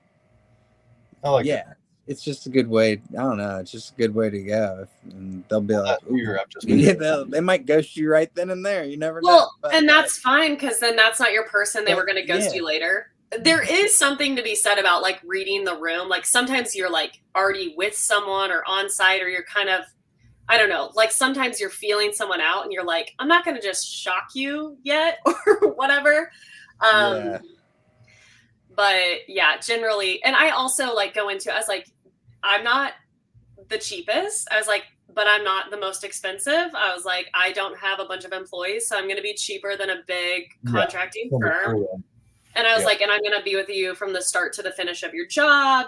I like it. it's just a good way. I don't know. It's just a good way to go. And they'll be like, Ooh, I've just been they might ghost you right then and there. You never know. Well, and that's fine because then that's not your person. They were going to ghost yeah. you later. There is something to be said about like reading the room. Like sometimes you're like already with someone or on site, or you're kind of, I don't know, like sometimes you're feeling someone out and you're like, I'm not going to just shock you yet or whatever. Yeah. But yeah, generally, and I also like go into, I was like, I'm not the cheapest. I was like, but I'm not the most expensive. I was like, I don't have a bunch of employees, so I'm going to be cheaper than a big contracting firm. And I was like, and I'm going to be with you from the start to the finish of your job.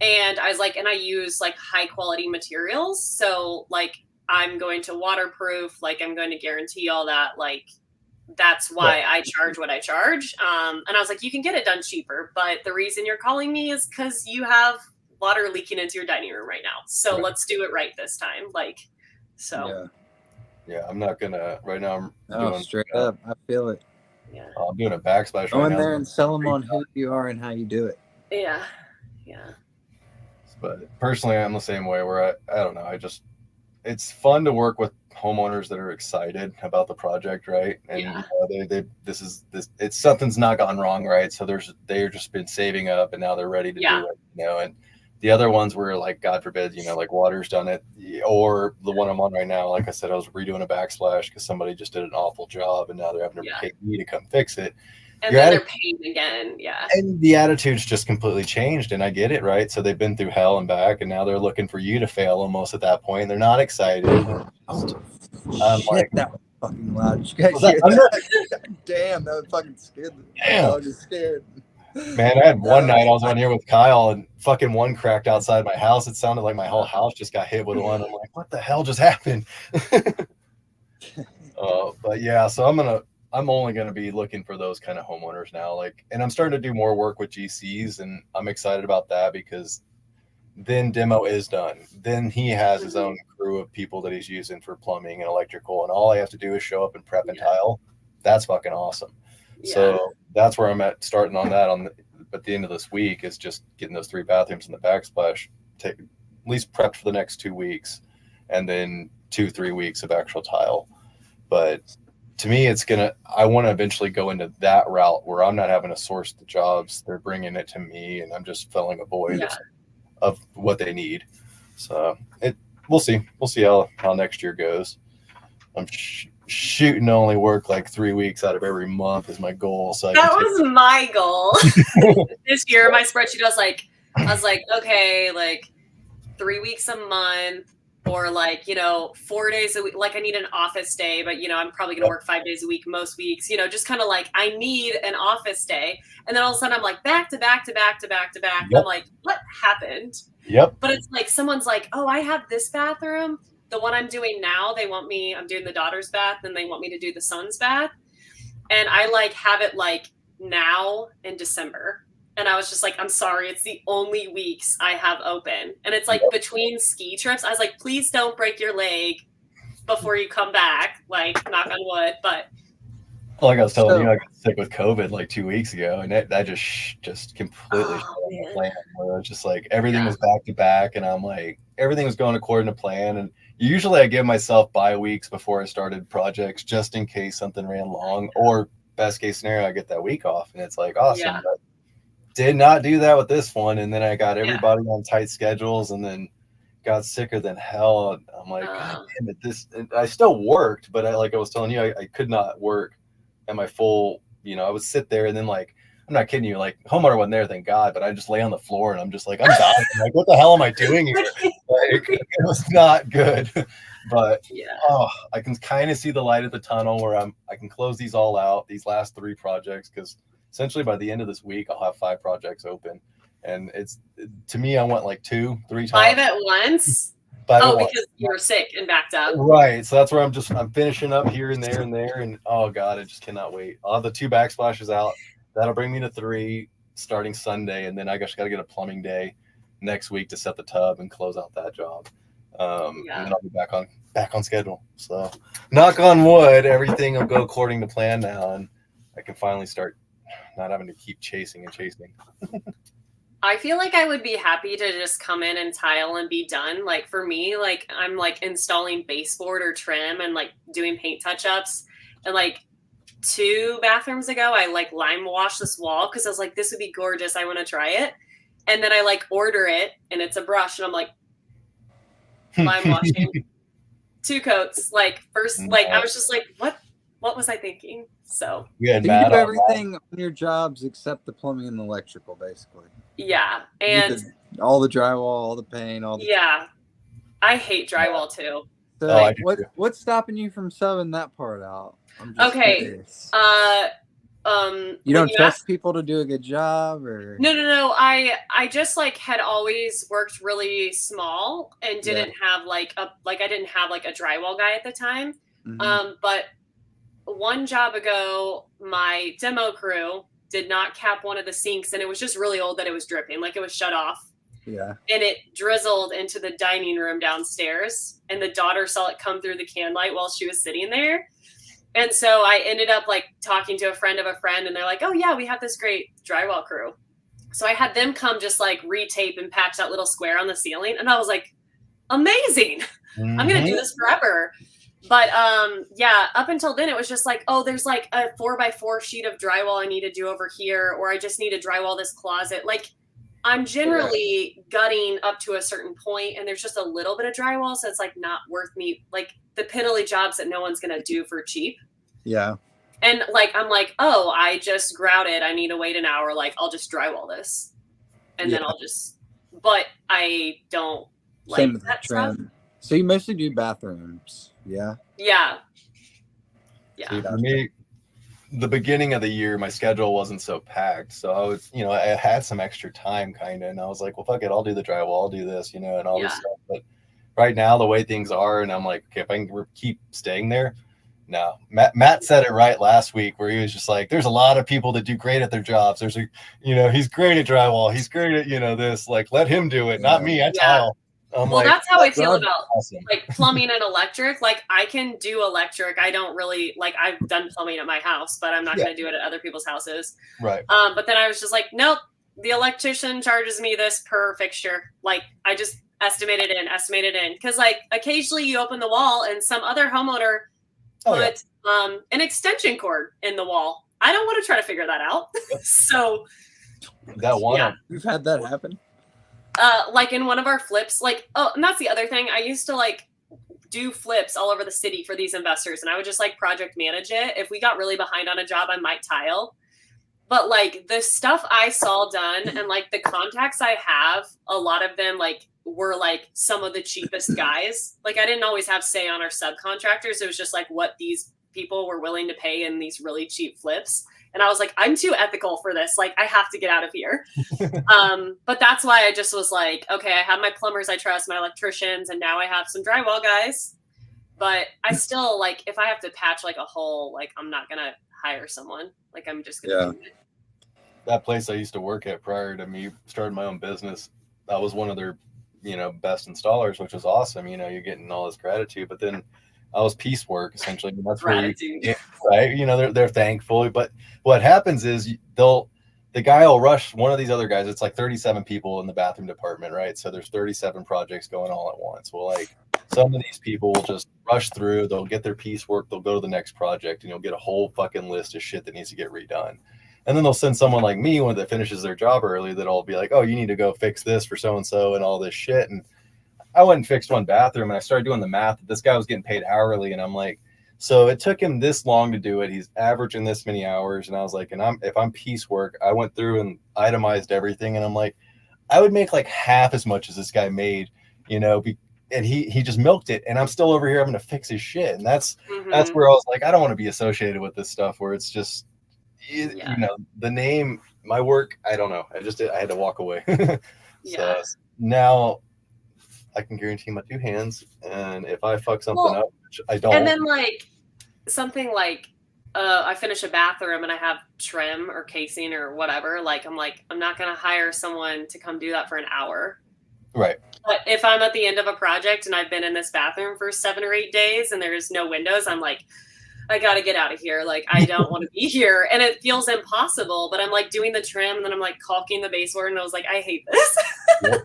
And I was like, and I use like high quality materials. So like, I'm going to waterproof, like I'm going to guarantee all that. Like, that's why I charge what I charge. And I was like, you can get it done cheaper, but the reason you're calling me is because you have water leaking into your dining room right now. So let's do it right this time. Like, so. Yeah, I'm not gonna right now. I'm doing straight up. I feel it. Yeah. I'm doing a backsplash Go right in now. there and sell them on who you are and how you do it. Yeah. But personally, I'm the same way where I don't know. It's fun to work with homeowners that are excited about the project, right? And it's something's not gone wrong, right? So they're just been saving up and now they're ready to do it, and the other ones were like, God forbid, like water's done it, or the one I'm on right now, like I said, I was redoing a backsplash because somebody just did an awful job and now they're having to pay me to come fix it. And then they're paying again. Yeah. And the attitude's just completely changed, and I get it, right? So they've been through hell and back, and now they're looking for you to fail almost at that point. They're not excited. Shit, that was fucking loud. You guys hear that? Damn, that was fucking scared. I was just scared. Man, I had one night I was on here with Kyle, and fucking one cracked outside my house. It sounded like my whole house just got hit with one. I'm like, what the hell just happened? But yeah, so I'm only going to be looking for those kind of homeowners now. And I'm starting to do more work with GCs, and I'm excited about that because then demo is done. Then he has his own crew of people that he's using for plumbing and electrical, and all I have to do is show up and prep and tile. That's fucking awesome. Yeah. So that's where I'm at, starting on that at the end of this week, is just getting those 3 bathrooms in the backsplash, at least prepped for the next 2 weeks, and then 2-3 weeks of actual tile. But to me, I want to eventually go into that route where I'm not having to source the jobs. They're bringing it to me and I'm just filling a void of what they need. So we'll see. We'll see how next year goes. I'm shooting to only work like 3 weeks out of every month is my goal. So that was my goal this year. My spreadsheet, I was like, okay, like 3 weeks a month, or like, 4 days a week. Like I need an office day, but I'm probably going to work 5 days a week most weeks, just kind of like I need an office day. And then all of a sudden I'm like back to back to back to back to back. Yep. I'm like, what happened? Yep. But it's like, someone's like, oh, I have this bathroom. The one I'm doing now, I'm doing the daughter's bath, and they want me to do the son's bath. And I like have it like now in December. And I was just like, I'm sorry, it's the only weeks I have open. And it's like between ski trips, I was like, please don't break your leg before you come back. Like, knock on wood. But like I was telling you, I got sick with COVID like 2 weeks ago, and that just completely shut the plan. Where it's just like everything was back to back, and I'm like, everything was going according to plan. And usually I give myself bye weeks before I started projects just in case something ran long, or best case scenario, I get that week off, and it's like awesome. Yeah. But did not do that with this one, and then I got everybody on tight schedules, and then got sicker than hell. I'm like, God damn it! And I still worked, but I was telling you, I could not work at my full. I would sit there, and then like, I'm not kidding you, like homeowner wasn't there, thank God, but I just lay on the floor, and I'm just like, I'm dying. Like, what the hell am I doing here? Like, it was not good. But I can kind of see the light at the tunnel where I can close these all out, these last 3 projects, because essentially by the end of this week, I'll have 5 projects open. And to me, I want like 2-3 times. 5 at once? Because you were sick and backed up. Right. So that's where I'm finishing up here and there. And oh God, I just cannot wait. I'll have the 2 backsplashes out. That'll bring me to 3 starting Sunday. And then I just got to get a plumbing day next week to set the tub and close out that job. And then I'll be back on schedule. So knock on wood, everything will go according to plan now. And I can finally start not having to keep chasing. I feel like I would be happy to just come in and tile and be done. Like for me, like I'm like installing baseboard or trim and like doing paint touch-ups. And like 2 bathrooms ago, I like lime washed this wall because I was like, this would be gorgeous. I want to try it. And then I like order it and it's a brush and I'm like, lime washing, 2 coats. Like first, like I was just like, what was I thinking? So you do everything on your jobs except the plumbing and the electrical, basically. Yeah, and all the drywall, all the paint, all the I hate drywall too. So what's stopping you from subbing that part out? Okay. Curious. You don't trust people to do a good job, or no. I just like had always worked really small and didn't have I didn't have like a drywall guy at the time. Mm-hmm. But one job ago, my demo crew did not cap one of the sinks, and it was just really old that it was dripping, like it was shut off. Yeah. And it drizzled into the dining room downstairs, and the daughter saw it come through the can light while she was sitting there. And so I ended up like talking to a friend of a friend, and they're like, oh yeah, we have this great drywall crew. So I had them come just like retape and patch that little square on the ceiling. And I was like, amazing. Mm-hmm. I'm going to do this forever. But up until then, it was just like, oh, there's like a 4x4 sheet of drywall I need to do over here, or I just need to drywall this closet. Like I'm generally gutting up to a certain point, and there's just a little bit of drywall, so it's like not worth me, like the piddly jobs that no one's gonna do for cheap. Yeah. And like I'm like, oh, I just grouted, I need to wait an hour, like I'll just drywall this, and then I'll just. But I don't like Same with that the trim. stuff. So you mostly do bathrooms, yeah? Yeah. See, for me, the beginning of the year, my schedule wasn't so packed. So I was, I had some extra time kind of, and I was like, well, fuck it, I'll do the drywall, I'll do this, and all this stuff. But right now, the way things are, and I'm like, okay, if I can keep staying there, no. Matt said it right last week where he was just like, there's a lot of people that do great at their jobs. There's he's great at drywall. He's great at, this, like, let him do it, not me. I tile. That's how I feel about like plumbing and electric. Like I can do electric. I don't really like, I've done plumbing at my house, but I'm not going to do it at other people's houses. Right. But then I was just like, nope, the electrician charges me this per fixture. Like I just estimated in. Cause like occasionally you open the wall and some other homeowner put an extension cord in the wall. I don't want to try to figure that out. So that one, we've had that happen. Like in one of our flips, like, and that's the other thing. I used to like do flips all over the city for these investors, and I would just like project manage it. If we got really behind on a job, I might tile. But like the stuff I saw done and like the contacts I have, a lot of them like were like some of the cheapest guys. Like I didn't always have say on our subcontractors. It was just like what these people were willing to pay in these really cheap flips. And I was like, I'm too ethical for this. Like, I have to get out of here. But that's why I just was like, okay, I have my plumbers I trust, my electricians, and now I have some drywall guys. But I still, like, if I have to patch, like, a hole, like, I'm not going to hire someone. Like, I'm just going to do it. That place I used to work at prior to me starting my own business, I was one of their, best installers, which was awesome. You're getting all this gratitude. But then I was piecework essentially. And that's where right. They're thankful. But what happens is the guy will rush one of these other guys. It's like 37 people in the bathroom department, right? So there's 37 projects going all at once. Well, like some of these people will just rush through. They'll get their piecework. They'll go to the next project, and you'll get a whole fucking list of shit that needs to get redone. And then they'll send someone like me when that finishes their job early that'll be like, oh, you need to go fix this for so and so and all this shit. And I went and fixed one bathroom, and I started doing the math. This guy was getting paid hourly, and I'm like, so it took him this long to do it. He's averaging this many hours, and I was like, if I'm piecework, I went through and itemized everything, and I'm like, I would make like half as much as this guy made, and he just milked it, and I'm still over here having to fix his shit, and that's where I was like, I don't want to be associated with this stuff where it's just, the name, my work, I don't know, I had to walk away. So now I can guarantee my 2 hands, and if I fuck something up, which I don't. And then like something like I finish a bathroom and I have trim or casing or whatever, like I'm not gonna hire someone to come do that for an hour. Right. But if I'm at the end of a project and I've been in this bathroom for 7 or 8 days and there's no windows, I'm like, I got to get out of here. Like, I don't want to be here. And it feels impossible, but I'm like doing the trim and then I'm like caulking the baseboard and I was like, I hate this. Yep.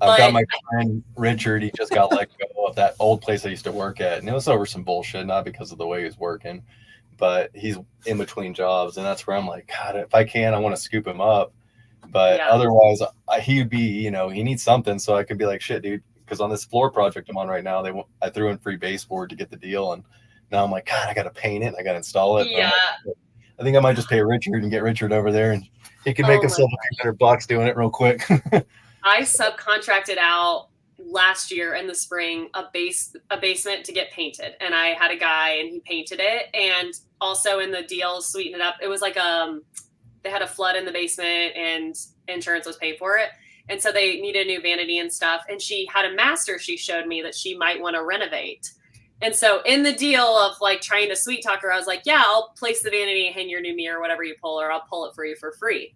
I've got my friend Richard. He just got let go of that old place I used to work at. And it was over some bullshit, not because of the way he was working, but he's in between jobs. And that's where I'm like, God, if I can, I want to scoop him up. But otherwise, he'd be, you know, he needs something. So I could be like, shit, dude. Because on this floor project I'm on right now, I threw in free baseboard to get the deal. And now I'm like, God, I got to paint it. I got to install it. Yeah. Like, I think I might just pay Richard and get Richard over there, and he can make himself a few $100 doing it real quick. I subcontracted out last year in the spring a basement to get painted, and I had a guy and he painted it. And also in the deal, sweeten it up. It was like they had a flood in the basement and insurance was paid for it. And so they needed a new vanity and stuff. And she had a master she showed me that she might want to renovate. And so in the deal of like trying to sweet talk her, I was like, yeah, I'll place the vanity, hang your new mirror, whatever you pull, or I'll pull it for you for free.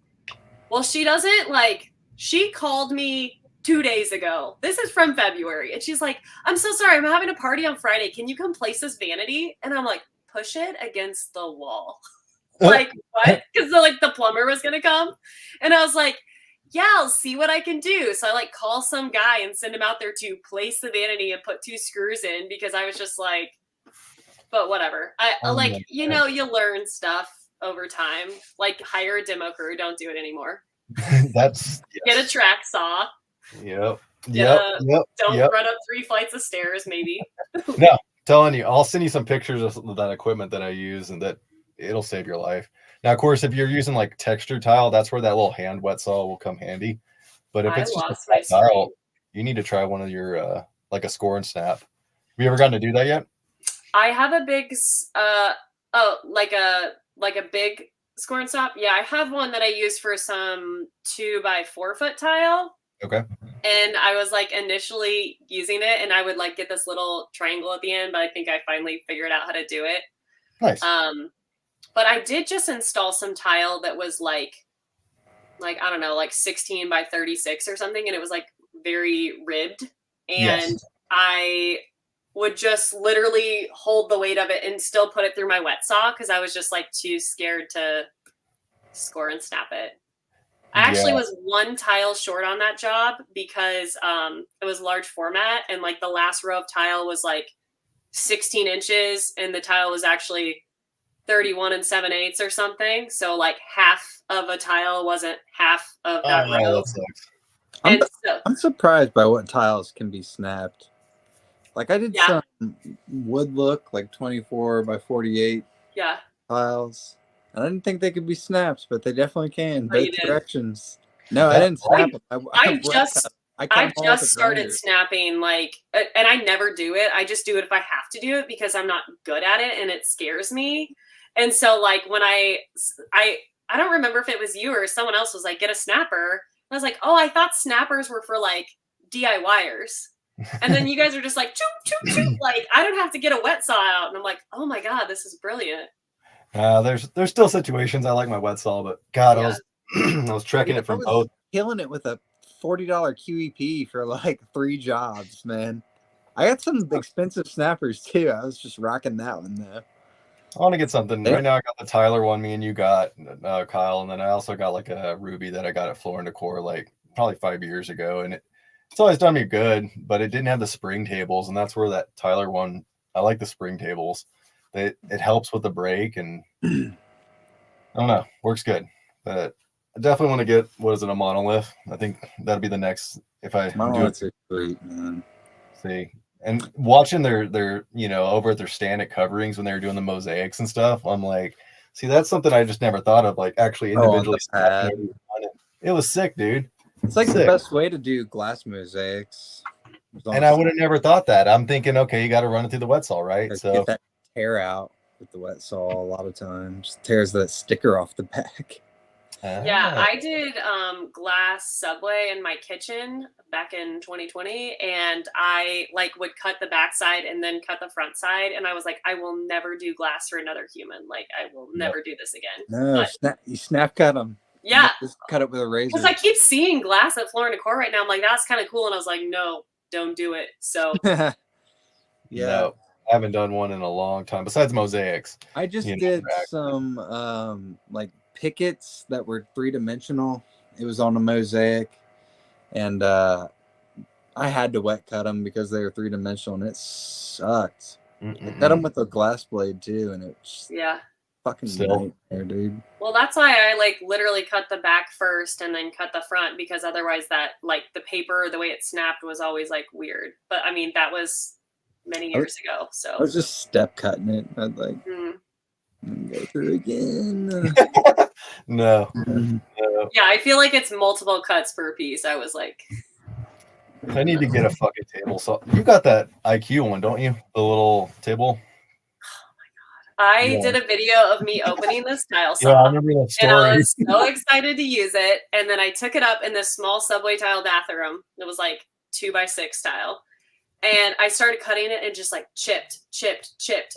Well, she doesn't like, she called me 2 days ago. This is from February. And she's like, I'm so sorry. I'm having a party on Friday. Can you come place this vanity? And I'm like, push it against the wall. Like, what? Because like the plumber was going to come. And I was like, yeah, I'll see what I can do. So I like call some guy and send him out there to place the vanity and put 2 screws in, because I was just like, but whatever. I like, you know, you learn stuff over time. Like, hire a demo crew. Don't do it anymore. That's Get a track saw. Yep. Don't run up 3 flights of stairs, maybe. No, I'm telling you, I'll send you some pictures of that equipment that I use, and that it'll save your life. Now, of course, if you're using like texture tile, that's where that little hand wet saw will come handy. But if it's just a tile, you need to try one of your like a score and snap. Have you ever gotten to do that yet? I have a big like a big score and snap. Yeah, I have one that I use for some 2x4 foot tile. Okay. And I was like initially using it, and I would like get this little triangle at the end, but I think I finally figured out how to do it. Nice. But I did just install some tile that was like I don't know, like 16 by 36 or something, and it was like very ribbed. And I would just literally hold the weight of it and still put it through my wet saw, because I was just like too scared to score and snap it. I actually was 1 tile short on that job because it was large format, and like the last row of tile was like 16 inches and the tile was actually 31 7/8 or something. So like half of a tile wasn't half of that row. That sucks. I'm surprised by what tiles can be snapped. Like I did some wood look, like 24 by 48 tiles. I didn't think they could be snaps, but they definitely can. Both directions. No, I didn't snap them. I just started snapping, like, and I never do it. I just do it if I have to do it because I'm not good at it and it scares me. And so like when I don't remember if it was you or someone else was like, get a snapper. I was like, oh, I thought snappers were for like DIYers. And then you guys are just like, choop, choop, choop. Like, I don't have to get a wet saw out. And I'm like, oh my God, this is brilliant. There's still situations I like my wet saw, but God, I was trekking it from both. Killing it with a $40 QEP for like 3 jobs, man. I got some expensive snappers too. I was just rocking that one though. I want to get something. Right now I got the Tyler one me and you got, Kyle, and then I also got like a Ruby that I got at Floor & Decor like probably 5 years ago, and it's always done me good, but it didn't have the spring tables, and that's where that Tyler one, I like the spring tables. It helps with the brake, and I don't know, works good. But I definitely want to get, a monolith. I think that'd be the next, if I monoliths are great, man. See. And watching their over at their stand at coverings when they were doing the mosaics and stuff, I'm like, see, that's something I just never thought of, like actually individually. It was sick, dude. It's like the best way to do glass mosaics. And I would have never thought that. I'm thinking, okay, you got to run it through the wet saw, right? So get that tear out with the wet saw a lot of times. Tears that sticker off the back. Yeah, I did glass subway in my kitchen back in 2020, and I like would cut the back side and then cut the front side, and I was like, I will never do glass for another human. Like, I will never do this again. No, you snap cut them. Yeah, just cut it with a razor. Because I keep seeing glass at Floor & Decor right now. I'm like, that's kind of cool, and I was like, no, don't do it. So yeah, I haven't done one in a long time. Besides mosaics, I just did some like pickets that were 3-dimensional. It was on a mosaic, and I had to wet cut them because they were 3-dimensional, and it sucked. I cut them with a glass blade too, and it's fucking nightmare, dude. Well, that's why I like literally cut the back first and then cut the front, because otherwise that like the paper, the way it snapped was always like weird. But I mean, that was many years ago. So I was just step cutting it. I'd like go through again. No. Yeah, I feel like it's multiple cuts per piece. I was like, I need to get a fucking table saw. You got that IQ one, don't you? The little table. I did a video of me opening this tile saw. Yeah, I remember that story. And I was so excited to use it. And then I took it up in this small subway tile bathroom. It was like 2x6 tile. And I started cutting it and just like chipped.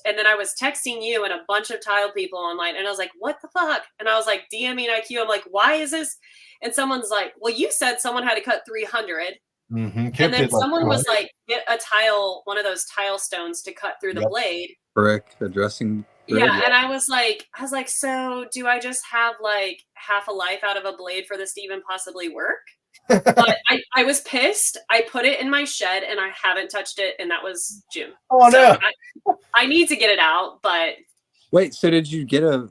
And then I was texting you and a bunch of tile people online. And I was like, what the fuck? And I was like, DMing IQ. I'm like, why is this? And someone's like, well, you said someone had to cut 300. Mm-hmm. And then someone was like, get a tile, one of those tile stones to cut through the blade. Brick, a dressing brick. Yeah, and I was like, so do I just have like half a life out of a blade for this to even possibly work? But I was pissed. I put it in my shed and I haven't touched it, and that was June. Oh no! I need to get it out, but wait. So did you get a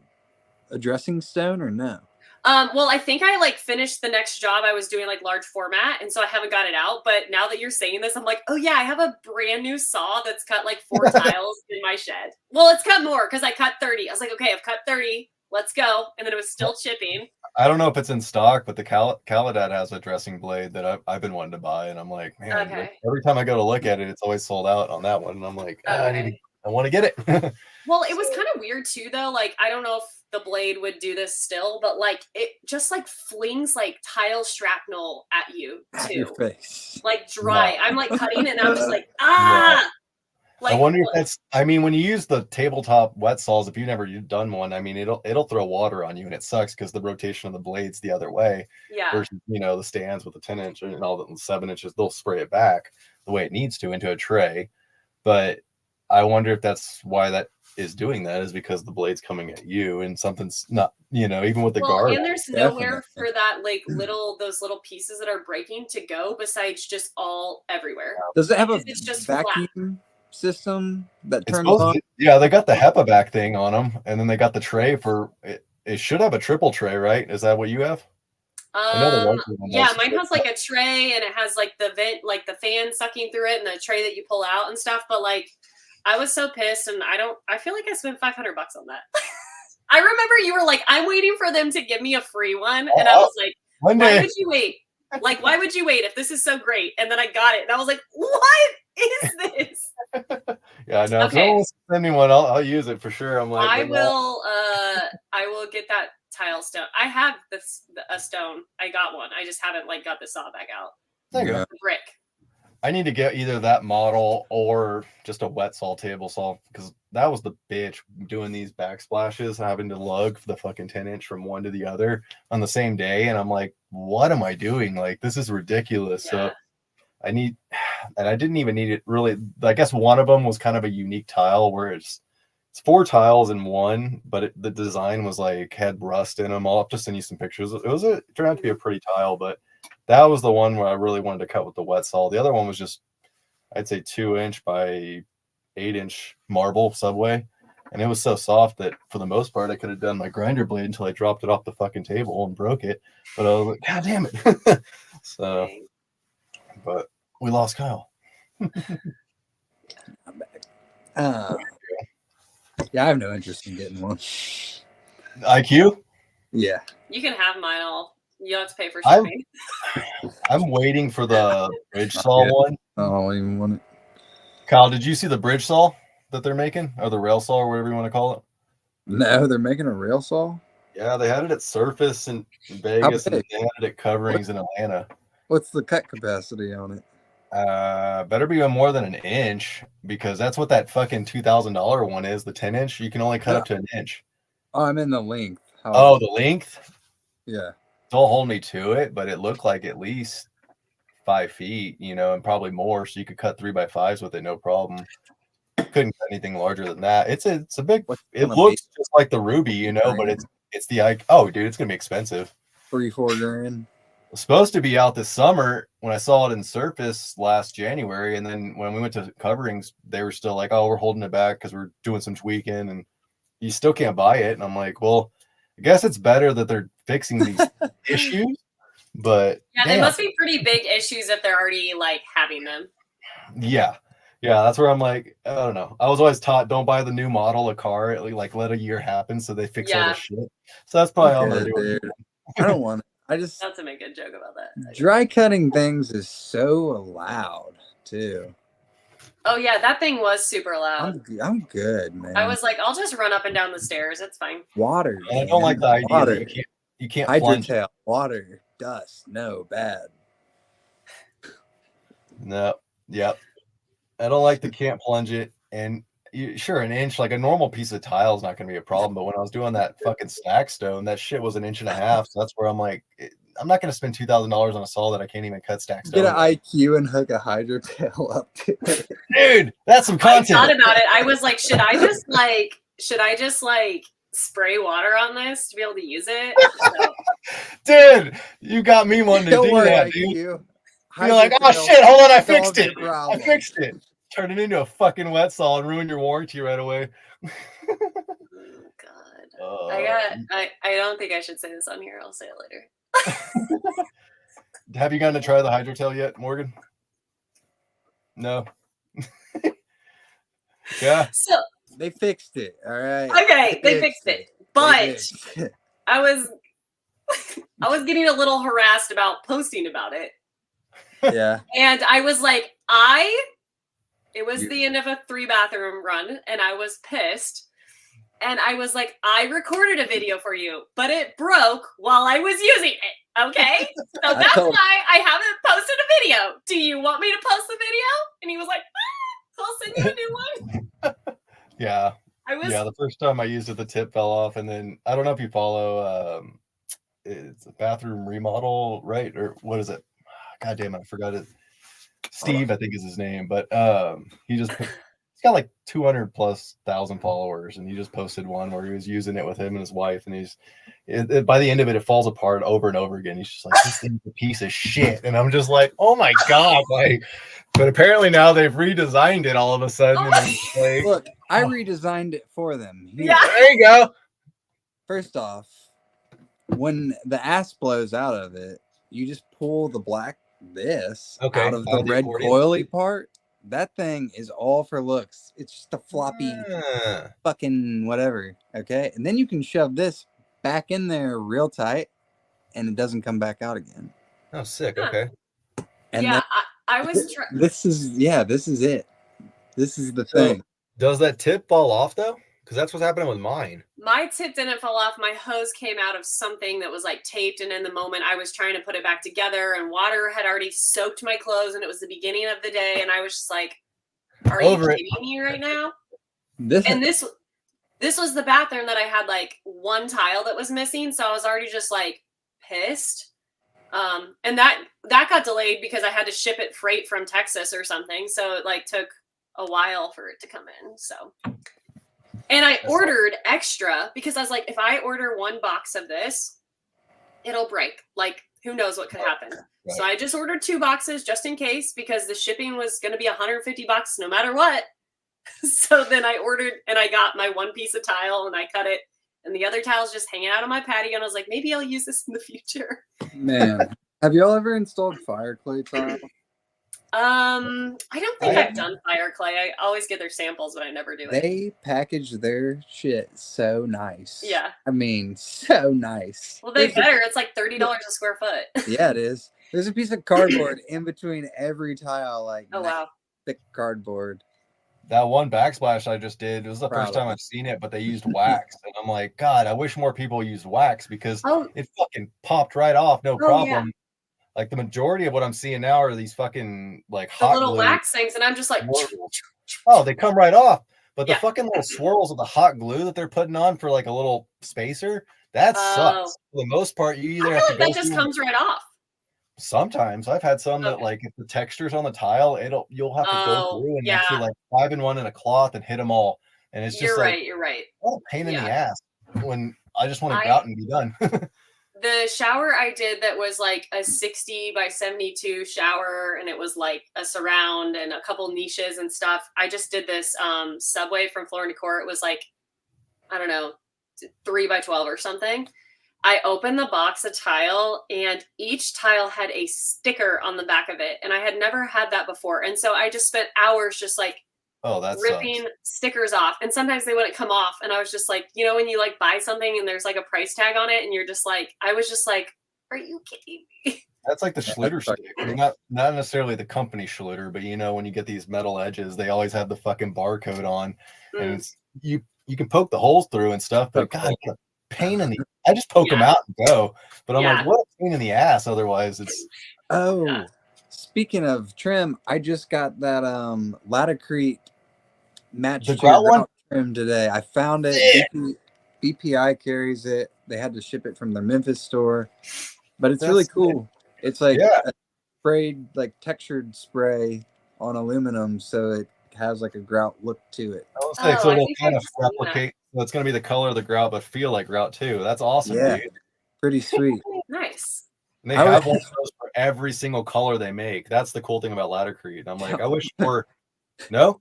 dressing stone or no? Well, I think I like finished the next job. I was doing like large format, and so I haven't got it out. But now that you're saying this, I'm like, oh yeah, I have a brand new saw that's cut like 4 tiles in my shed. Well, it's cut more because I cut 30. I was like, okay, I've cut 30. Let's go. And then it was still chipping. I don't know if it's in stock, but the Caladad has a dressing blade that I've been wanting to buy, and I'm like, man, every time I go to look at it, it's always sold out on that one, and I'm like, I want to get it. Well, it was kind of weird too, though. Like, I don't know if the blade would do this still, but like it just like flings like tile shrapnel at you too. Your face. Like dry. No. I'm like cutting it and I'm just like, ah. Yeah. Like, I wonder if that's, I mean, when you use the tabletop wet saws, if you've never done one, I mean, it'll throw water on you, and it sucks because the rotation of the blades the other way. Yeah. Versus, the stands with the 10-inch and all the 7 inches, they'll spray it back the way it needs to into a tray. But I wonder if that's why that is doing that, is because the blade's coming at you and something's not, even with the guard. And there's nowhere for that, like those little pieces that are breaking to go besides just all everywhere. Does it have a vacuum flat system that turns on? Yeah, they got the HEPA back thing on them, and then they got the tray for it. It should have a triple tray, right? Is that what you have? Yeah, mine has like a tray, and it has like the vent, like the fan sucking through it, and the tray that you pull out and stuff. But like, I was so pissed, and I feel like I spent $500 on that. I remember you were like, I'm waiting for them to give me a free one, and I was like, why would you wait? Like, why would you wait if this is so great? And then I got it, and I was like, what is this? Yeah, I know. Okay. If no one wants to send me one, I'll use it for sure. I'm like, I will get that tile stone. I have a stone. I got one. I just haven't like got the saw back out. There you go. The brick. I need to get either that model or just a wet saw table saw, because that was the bitch doing these backsplashes, having to lug the fucking 10-inch from one to the other on the same day. And I'm like, what am I doing? Like, this is ridiculous. Yeah. So I didn't even need it really. I guess one of them was kind of a unique tile where it's 4 tiles in one, but the design was like had rust in them. I'll have to send you some pictures. It turned out to be a pretty tile, but that was the one where I really wanted to cut with the wet saw. The other one was just, I'd say 2-inch by 8-inch marble subway. And it was so soft that for the most part, I could have done my grinder blade until I dropped it off the fucking table and broke it. But I was like, God damn it. So, but we lost Kyle. I'm back. Yeah, I have no interest in getting one. IQ? Yeah. You can have mine all. You have to pay for shipping. I'm waiting for the bridge saw one. I don't even want it. Kyle, did you see the bridge saw that they're making? Or the rail saw, or whatever you want to call it? No, they're making a rail saw? Yeah, they had it at Surface in Vegas, and they had it at Coverings in Atlanta. What's the cut capacity on it? Better be more than 1 inch, because that's what that fucking $2,000 one is. The 10-inch, you can only cut up to 1 inch. Oh, I'm in the length. The length? Yeah. Don't hold me to it, but it looked like at least 5 feet, and probably more, so you could cut 3x5s with it, no problem. couldn't get anything larger than that. It's a big. It looks just like the Ruby, you know, but it's the oh, dude, it's gonna be expensive. 3-4 grand. It's supposed to be out this summer. When I saw it in Surface last January, and then when we went to coverings, they were still like, "Oh, we're holding it back because we're doing some tweaking, and you still can't buy it." And I'm like, "Well, I guess it's better that they're fixing these issues." But yeah, they must be pretty big issues if they're already like having them. Yeah, that's where I'm like, I don't know. I was always taught don't buy the new model of car, like let a year happen so they fix all the shit. So that's probably all I'm gonna do. I don't want it. I just not to make a joke about that. Dry cutting things is so loud too. Oh yeah, that thing was super loud. I'm good, man. I was like, I'll just run up and down the stairs. It's fine. Water. I don't like the idea that you can't plunge. Hydrotail, water, dust, no bad. No, yep. I don't like the can't plunge it. And sure, an inch, like a normal piece of tile is not going to be a problem. But when I was doing that fucking stack stone, that shit was 1.5 inches. So that's where I'm like, I'm not going to spend $2,000 on a saw that I can't even cut stack stone. Get an IQ and hook a hydrotail up to it. Dude, that's some content. I thought about it. I was like, should I just spray water on this to be able to use it? So. Dude, you got me wanting to do that, dude. You're like, oh shit, hold on, I fixed it. I fixed it. Turn it into a fucking wet saw and ruin your warranty right away. God. I don't think I should say this on here. I'll say it later. Have you gotten to try the hydrotail yet, Morgan? No. Yeah. So they fixed it. All right. Okay, they fixed it. But I was getting a little harassed about posting about it. Yeah. And I was like, it was the end of a 3-bathroom run, and I was pissed. And I was like, I recorded a video for you, but it broke while I was using it. Okay? So that's why I haven't posted a video. Do you want me to post the video? And he was like, I'll send you a new one. Yeah. The first time I used it, the tip fell off. And then I don't know if you follow it's a bathroom remodel, right? Or what is it? God damn it, I forgot it. Steve, I think is his name, but he's got like 200,000+ followers, and he just posted one where he was using it with him and his wife, and by the end of it falls apart over and over again. He's just like, this thing's a piece of shit, and I'm just like, oh my god, like. But apparently now they've redesigned it all of a sudden. And like, look, I redesigned it for them. Here. Yeah, there you go. First off, when the ass blows out of it, you just pull the black out of the red coily part. That thing is all for looks. It's just a floppy fucking whatever. Okay. And then you can shove this back in there real tight and it doesn't come back out again. Oh, sick. Okay. And yeah, I was this is it. This is the thing. Does that tip fall off though? Because that's what's happening with mine. My tip didn't fall off. My hose came out of something that was like taped. And in the moment I was trying to put it back together and water had already soaked my clothes and it was the beginning of the day. And I was just like, are you kidding me right now? This was the bathroom that I had like one tile that was missing. So I was already just like pissed. And that got delayed because I had to ship it freight from Texas or something. So it like took a while for it to come in. So... And I ordered extra because I was like, if I order one box of this, it'll break. Like, who knows what could happen. Right. So I just ordered 2 boxes just in case because the shipping was going to be $150 no matter what. So then I ordered and I got my one piece of tile and I cut it. And the other tile's just hanging out on my patio. And I was like, maybe I'll use this in the future. Man, have y'all ever installed fire clay tile? I don't think I've done fire clay. I always get their samples, but I never do it. They package their shit so nice. Yeah. I mean, so nice. Well, they better. It's like $30 a square foot. Yeah, it is. There's a piece of cardboard in between every tile, like wow, thick cardboard. That one backsplash I just did, it was the first time I've seen it, but they used wax. And I'm like, God, I wish more people used wax because it fucking popped right off, no problem. Yeah. Like the majority of what I'm seeing now are these fucking like hot little glue. wax things, and I'm just like, oh, they come right off. But the fucking little swirls of the hot glue that they're putting on for like a little spacer, that sucks. For the most part, you either have to that just comes right off. Sometimes I've had some that like if the texture's on the tile, you'll have to go through and actually like 5-in-1 in a cloth and hit them all. And it's just like you're right. what a pain in the ass when I just want to go out and be done. The shower I did that was like a 60 by 72 shower, and it was like a surround and a couple niches and stuff. I just did this subway from Floor & Decor. It was like, I don't know, 3 by 12 or something. I opened the box of tile, and each tile had a sticker on the back of it, and I had never had that before. And so I just spent hours just like ripping stickers off, and sometimes they wouldn't come off, and I was just like, you know, when you like buy something and there's like a price tag on it, and you're just like, I was just like, are you kidding me? That's like the Schluter stick. Not necessarily the company Schluter, but you know, when you get these metal edges, they always have the fucking barcode on, and it's you can poke the holes through and stuff, but God, what a pain in the I just poke them out and go. But I'm like, what a pain in the ass. Otherwise, it's Speaking of trim, I just got that Latacrete match the grout one trim today. I found it. BPI carries it. They had to ship it from their Memphis store, but it's really cool. It's like a sprayed, like textured spray on aluminum, so it has like a grout look to it. I would say so it'll kind of replicate. Well, it's going to be the color of the grout, but feel like grout too. That's awesome, dude. Pretty sweet. Nice. And they have one of those for every single color they make. That's the cool thing about Latacrete. I'm like, I wish for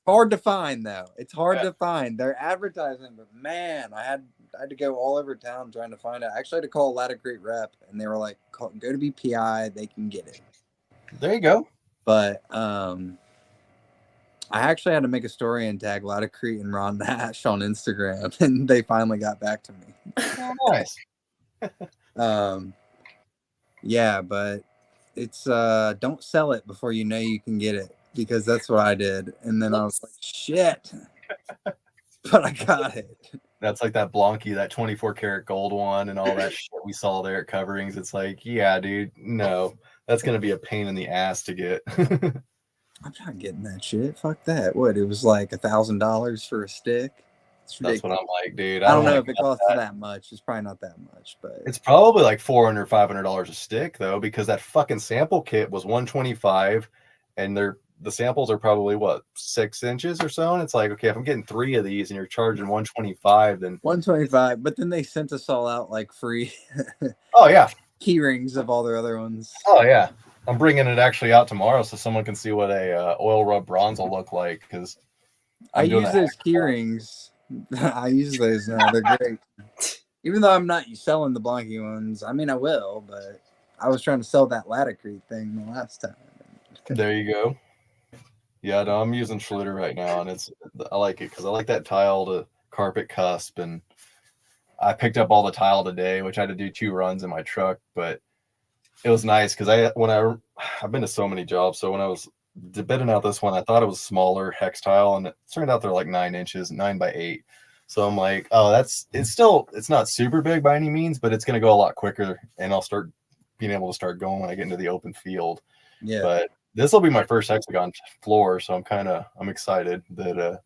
hard to find though. It's hard to find. They're advertising, but man, I had to go all over town trying to find it. I actually had to call a Latacrete rep, and they were like, go to BPI, they can get it. There you go. But I actually had to make a story and tag Latacrete and Ron Nash on Instagram, and they finally got back to me. Oh, nice. Yeah, but it's don't sell it before you know you can get it, because that's what I did. And then I was like, shit. But I got it. That's like that Blanky, that 24 karat gold one and all that shit we saw there at Coverings. It's like, yeah, dude, no. That's going to be a pain in the ass to get. I'm not getting that shit. Fuck that. What? It was like $1,000 for a stick. That's what I'm like, dude. I don't know if it costs that much. It's probably not that much, but it's probably like $400, $500 a stick though, because that fucking sample kit was $125, and the samples are probably what 6 inches or so. And it's like, okay, if I'm getting 3 of these and you're charging $125, then $125. But then they sent us all out like free. Oh yeah, key rings of all their other ones. Oh yeah. I'm bringing it actually out tomorrow so someone can see what a oil rub bronze will look like, because I use those key rings. I use those now. They're great. Even though I'm not selling the Blanky ones. I mean, I will, but I was trying to sell that Latacrete thing the last time. There you go. Yeah, no, I'm using Schluter right now, and I like it because I like that tile to carpet cusp, and I picked up all the tile today, which I had to do 2 runs in my truck, but it was nice because I've been to so many jobs. So when I was bidding out this one, I thought it was smaller hex tile, and it turned out they're like 9 inches, 9 by 8. So I'm like, oh, it's not super big by any means, but it's going to go a lot quicker, and I'll start being able to start going when I get into the open field. Yeah. But this will be my first hexagon floor, so I'm excited that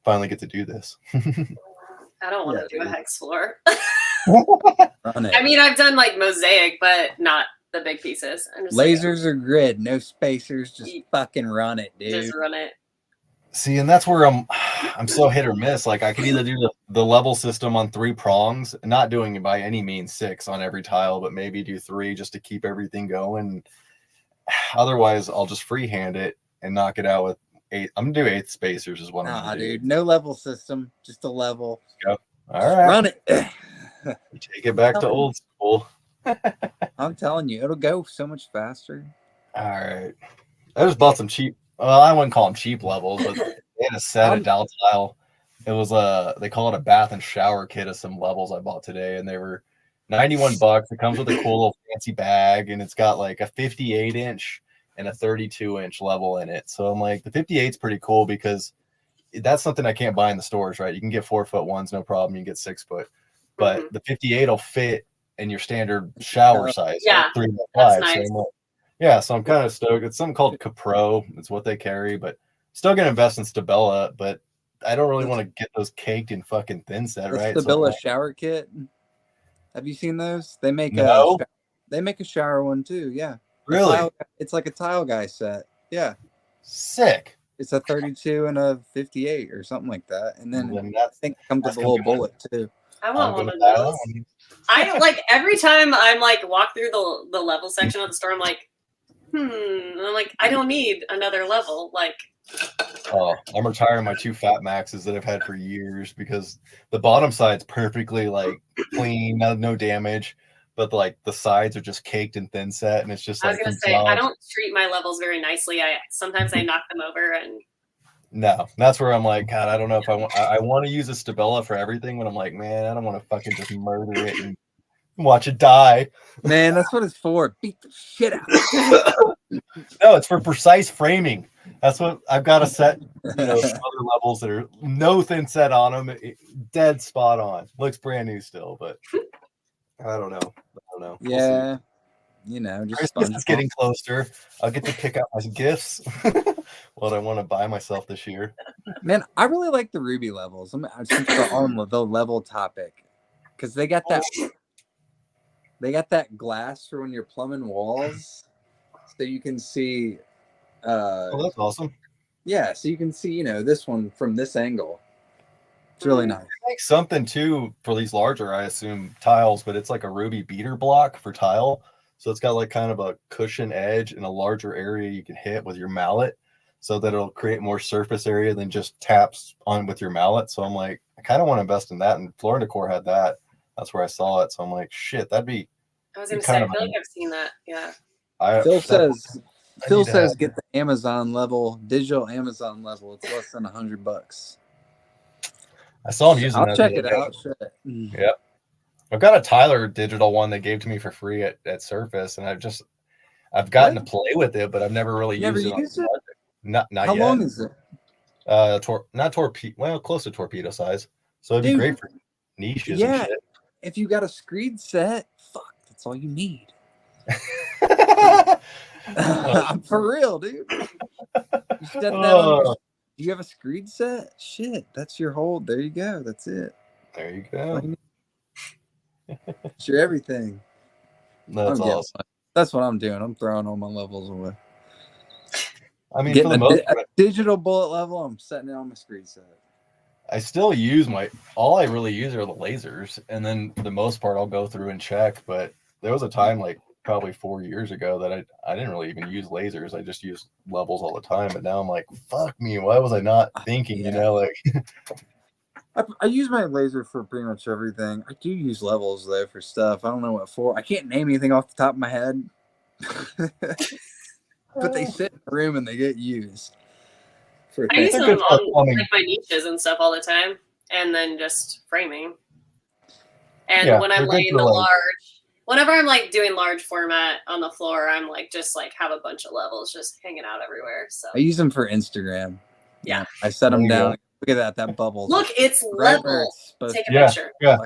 finally get to do this. I don't want to do a hex floor. I mean, I've done like mosaic, but not the big pieces. Lasers or grid, no spacers, just fucking run it, dude. Just run it. See, and that's where I'm so hit or miss. Like I could either do the level system on 3 prongs, not doing it by any means 6 on every tile, but maybe do 3 just to keep everything going. Otherwise, I'll just freehand it and knock it out with 8. I'm gonna do 8 spacers is what I'm gonna do. Dude, no level system, just a level. Go. All right, run it. Take it back to old school. I'm telling you, it'll go so much faster. All right, I just bought some cheap. Well, I wouldn't call them cheap levels, but they had a set of Dow tile. It was they call it a bath and shower kit of some levels I bought today, and they were $91. It comes with a cool little fancy bag, and it's got like a 58-inch and a 32-inch level in it. So I'm like, the 58's pretty cool because that's something I can't buy in the stores, right? You can get 4-foot ones, no problem. You can get 6-foot, but the 58 will fit in your standard shower size. Yeah, like 3 that's 5. nice. So yeah, so I'm kind of stoked. It's something called Capro. It's what they carry, but still gonna invest in Stabella, but I don't really want to get those caked in fucking thin set, right? Stabella shower kit. Have you seen those? They make no. They make a shower one too. Yeah. Really? It's like a tile guy set. Yeah. Sick. It's a 32 and a 58 or something like that. And then I think it comes with a little bullet too. I want one of those. I like every time I'm like walk through the level section of the store, I'm like, and I'm like, I don't need another level. Like, oh, I'm retiring my 2 Fat Maxes that I've had for years because the bottom side's perfectly like clean, no damage, but like the sides are just caked in thin set, and it's just like. I was gonna say, I don't treat my levels very nicely. Sometimes I knock them over, and no, that's where I'm like, God, I don't know if I want to use a Stabella for everything, but I'm like, man, I don't want to fucking just murder it and watch it die. Man, that's what it's for. Beat the shit out. No, it's for precise framing. That's what I've got to set. Other levels that are no thin set on them, dead spot on. Looks brand new still, but I don't know. Yeah, just Christmas is getting closer. I'll get to pick out my gifts. What I want to buy myself this year. Man, I really like the Ruby levels. Since we're on the level topic, because they got that glass for when you're plumbing walls, so you can see. That's awesome. Yeah, so you can see, this one from this angle. It's really nice. Like something too for these larger, I assume, tiles, but it's like a Ruby beater block for tile. So it's got like kind of a cushion edge and a larger area you can hit with your mallet, so that it'll create more surface area than just taps on with your mallet. So I'm like, I kind of want to invest in that. And Floor & Decor had that. That's where I saw it. So I'm like, shit, that'd be. I was gonna say, I feel like I've seen that. Yeah. Phil says get the Amazon level, digital Amazon level. It's less than $100. I saw him using that. I'll check it out. Yep. I've got a Tyler digital one they gave to me for free at Surface, and I've gotten to play with it, but I've never really used it. Not How yet. long is it? Not torpedo. Well, close to torpedo size. So it'd be great for niches. Yeah. And shit. If you got a screed set, that's all you need. For real, dude. You set that on. Do you have a screed set? Shit, that's your hold. There you go. That's it. There you go. It's your everything. That's awesome. That's what I'm doing. I'm throwing all my levels away. I mean, getting a digital bullet level, I'm setting it on my screen set. I still use all I really use are the lasers, and then for the most part I'll go through and check. But there was a time like probably 4 years ago that I didn't really even use lasers. I just used levels all the time. But now I'm like, fuck me, why was I not thinking? I use my laser for pretty much everything. I do use levels though for stuff. I don't know what for. I can't name anything off the top of my head. But they sit in the room and they get used. I use them on like my niches and stuff all the time, and then just framing. And when I'm laying whenever I'm like doing large format on the floor, I'm like just like have a bunch of levels just hanging out everywhere. So I use them for Instagram. Yeah, I set them down. Look at that bubble. Look, it's level. Take a picture. Yeah.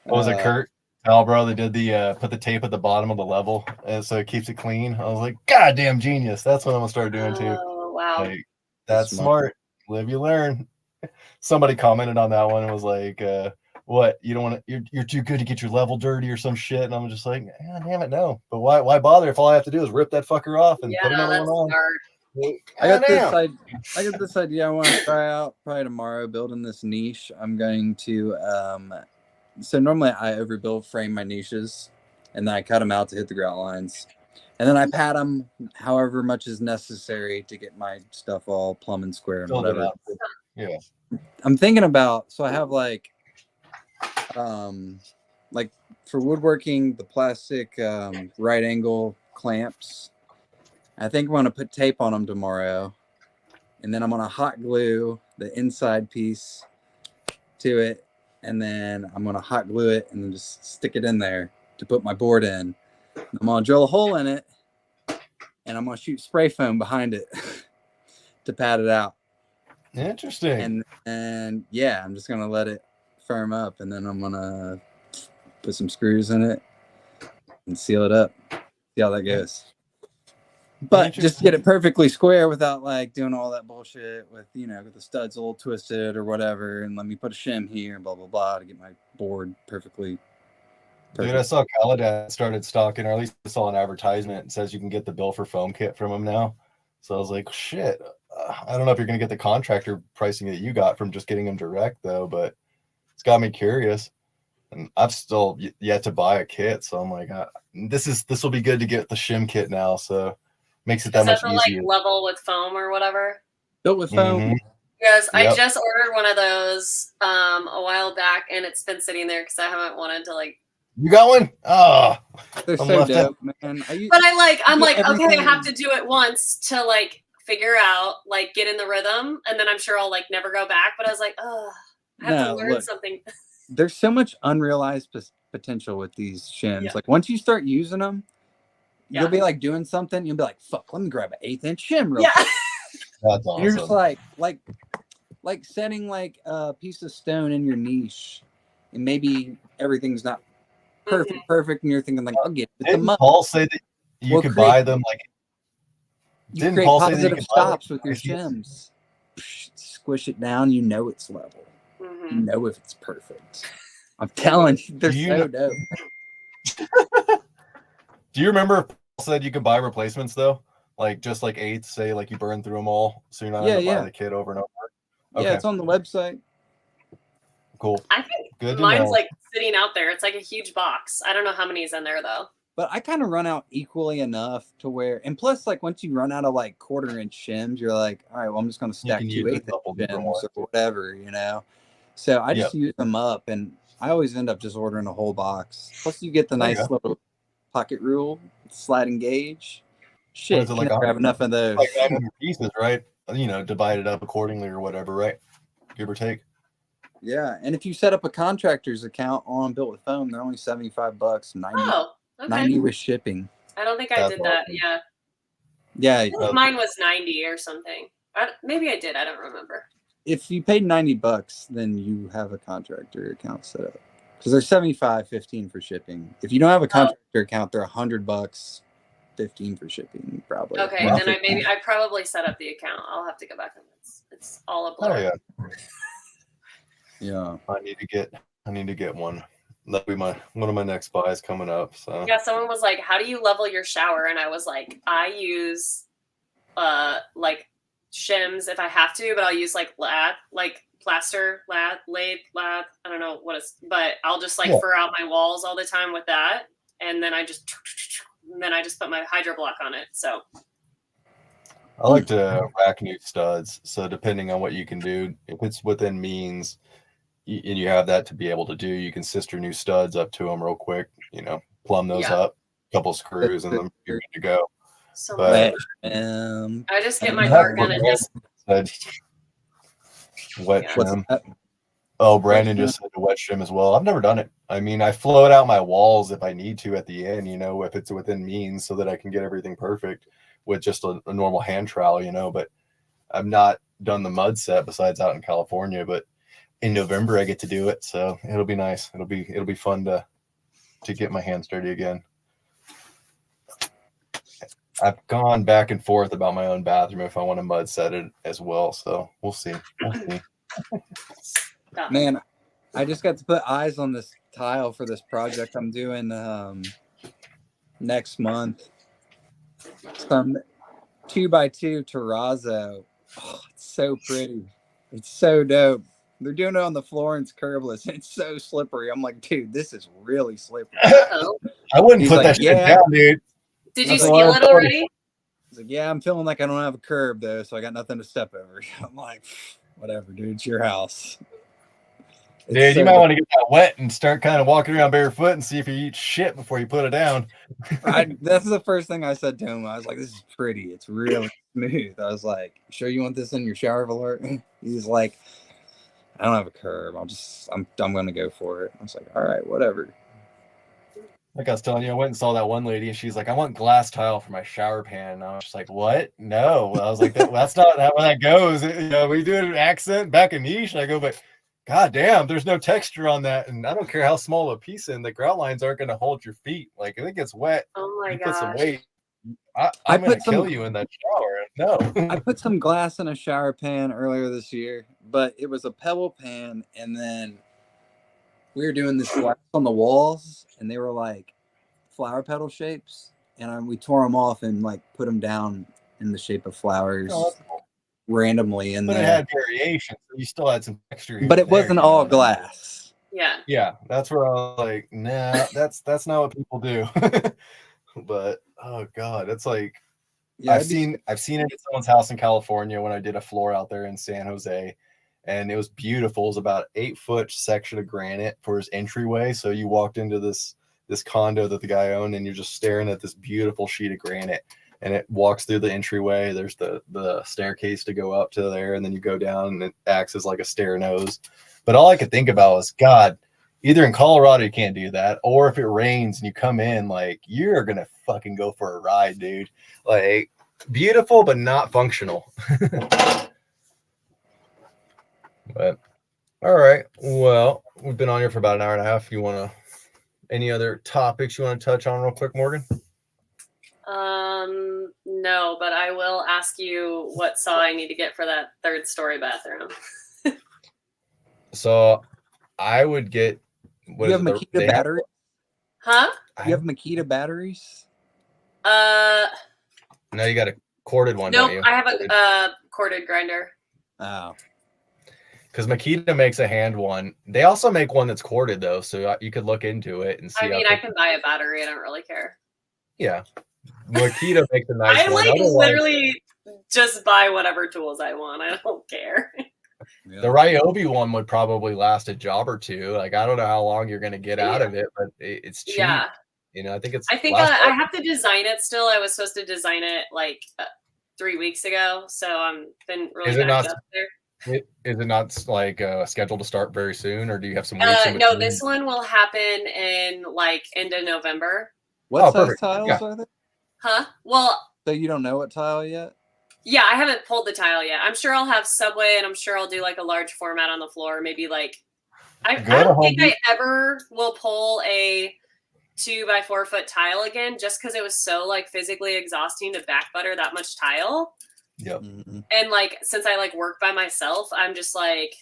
What was it, Kurt? Oh, bro, they did the put the tape at the bottom of the level, and so it keeps it clean. I was like, goddamn genius! That's what I'm gonna start doing too. Oh wow, like, that's smart. Live, you learn. Somebody commented on that one and was like, "What? You don't want to? You're too good to get your level dirty or some shit." And I'm just like, damn it, no. But why bother if all I have to do is rip that fucker off and put another one on? I got this idea I want to try out probably tomorrow. Building this niche, I'm going to. So normally I overbuild frame my niches, and then I cut them out to hit the grout lines, and then I pad them however much is necessary to get my stuff all plumb and square and whatever. Yeah, I'm thinking about. So I have like for woodworking, the plastic right angle clamps. I think I'm gonna put tape on them tomorrow, and then I'm gonna hot glue the inside piece to it. And then I'm going to hot glue it and then just stick it in there to put my board in. I'm going to drill a hole in it, and I'm going to shoot spray foam behind it to pad it out. Interesting. And yeah, I'm just going to let it firm up, and then I'm going to put some screws in it and seal it up. See how that goes. But just get it perfectly square without like doing all that bullshit with, with the studs a little twisted or whatever. And let me put a shim here and blah, blah, blah to get my board perfectly Dude, I saw Caladan started stocking, or at least I saw an advertisement that says you can get the bill for foam kit from them now. So I was like, shit. I don't know if you're going to get the contractor pricing that you got from just getting them direct, though, but it's got me curious. And I've still yet to buy a kit, so I'm like, this will be good to get the shim kit now. So makes it that much easier. Like level with foam or whatever? Built with foam. Mm-hmm. Yes, I just ordered one of those a while back, and it's been sitting there because I haven't wanted to like. You got one? Oh, they're so dope, man. I'm like, okay, I have to do it once to like figure out, like, get in the rhythm, and then I'm sure I'll like never go back. But I was like, oh, I have to learn something. There's so much unrealized potential with these shims. Yeah. Like once you start using them, you'll be like doing something. You'll be like, "Fuck, let me grab an 1/8-inch shim real quick." That's awesome. You're just like setting like a piece of stone in your niche, and maybe everything's not perfect, and you're thinking like, "I'll get it." Didn't Paul say that you could buy them like? Didn't Paul say that you could stops with your shims? Squish it down. You know it's level. You know if it's perfect. I'm telling you, they're so dope. Do you remember if Paul said you could buy replacements though? Like just like 8s, say like you burn through them all, so you're not having to buy the kit over and over. Okay. Yeah, it's on the website. Cool. I think mine's like sitting out there. It's like a huge box. I don't know how many is in there though. But I kind of run out equally enough to where, and plus, like once you run out of like 1/4-inch shims, you're like, all right, well, I'm just going to stack 2/8 shims or whatever, you know. So I just use them up, and I always end up just ordering a whole box. Plus, you get the nice little pocket rule, sliding gauge. Shit, you can't grab enough of those. Like 900 pieces, right? You know, divide it up accordingly or whatever, right? Give or take. Yeah, and if you set up a contractor's account on Built with Foam, they're only $75, 90 with shipping. I don't think I did that. Yeah. Mine was 90 or something. Maybe I did. I don't remember. If you paid $90, then you have a contractor account set up because they're $75.15 for shipping. If you don't have a contractor account, they're $100, $15 for shipping, probably. Okay, then I probably set up the account. I'll have to go back and it's all a blur. Oh yeah. I need to get one. That'll be one of my next buys coming up. So yeah, someone was like, "How do you level your shower?" And I was like, "I use like shims if I have to, but I'll use like plaster lath. I don't know what it's, but I'll just like fur out my walls all the time with that, and then I just put my hydro block on it." So I like to rack new studs. So depending on what you can do, if it's within means, and you have that to be able to do, you can sister new studs up to them real quick. You know, plumb those up, couple screws, and then you're good to go. So but, I just get my dart gun and just wet trim. Oh, Brandon just said the wet trim as well. I've never done it. I mean, I float out my walls if I need to at the end, you know, if it's within means, so that I can get everything perfect with just a normal hand trowel, you know. But I've not done the mud set besides out in California. But in November I get to do it, so it'll be nice. It'll be fun to get my hands dirty again. I've gone back and forth about my own bathroom if I want to mud set it as well. So we'll see. Man, I just got to put eyes on this tile for this project I'm doing next month. Some 2x2 terrazzo. Oh, it's so pretty. It's so dope. They're doing it on the floor and it's curbless. It's so slippery. I'm like, dude, this is really slippery. I wouldn't put that shit down, dude. Did you seal it already? He's like, yeah, I'm feeling like I don't have a curb though, so I got nothing to step over. I'm like, whatever, dude. It's your house. Dude, you might want to get that wet and start kind of walking around barefoot and see if you eat shit before you put it down. That's the first thing I said to him. I was like, this is pretty. It's really smooth. I was like, sure you want this in your shower alert? He's like, I don't have a curb. I'm going to go for it. I was like, all right, whatever. Like I was telling you, I went and saw that one lady and she's like, I want glass tile for my shower pan. And I was just like, what? No. I was like, that's not how that goes. You know, we do an accent back in niche. And I go, but God damn, there's no texture on that. And I don't care how small a piece in, the grout lines aren't going to hold your feet. Like if it gets wet, oh my you gosh. put some weight. I'm going to kill you in that shower. No. I put some glass in a shower pan earlier this year, but it was a pebble pan. And then we were doing this on the walls, and they were like flower petal shapes, and we tore them off and like put them down in the shape of flowers randomly in but there. It had variation, so you still had some texture. But it wasn't all glass. Yeah, that's where I was like, nah, that's not what people do. But oh god, it's like I've seen it at someone's house in California when I did a floor out there in San Jose, and it was beautiful. It was about 8-foot section of granite for his entryway. So you walked into this condo that the guy owned, and you're just staring at this beautiful sheet of granite, and it walks through the entryway. There's the staircase to go up to there, and then you go down, and it acts as like a stair nose. But all I could think about was, God, either in Colorado you can't do that, or if it rains and you come in, like, you're gonna fucking go for a ride, dude. Like, beautiful but not functional. But all right, well, we've been on here for about an hour and a half. Any other topics you want to touch on real quick, Morgan? No, but I will ask you what saw I need to get for that 3rd-story bathroom. So I would get. You have Makita batteries? Huh? You have Makita batteries? No, you got a corded one. Nope, don't you? I have a corded grinder. Oh. Because Makita makes a hand one. They also make one that's corded, though, so you could look into it and see. I mean, I can buy a battery. I don't really care. Yeah. Makita makes a nice one. I literally just buy whatever tools I want. I don't care. The Ryobi one would probably last a job or two. Like, I don't know how long you're going to get out of it, but it's cheap. Yeah. I think I have to design it still. I was supposed to design it like 3 weeks ago, so I'm been really backed up there. Is it not like scheduled to start very soon, or do you have some weeks? No, this one will happen in like end of November. What size tiles are they? Huh? Well, so you don't know what tile yet? Yeah, I haven't pulled the tile yet. I'm sure I'll have Subway, and I'm sure I'll do like a large format on the floor. Maybe like I don't think I ever will pull a 2x4 foot tile again, just because it was so like physically exhausting to back butter that much tile. Yep. And like, since I like work by myself, I'm just like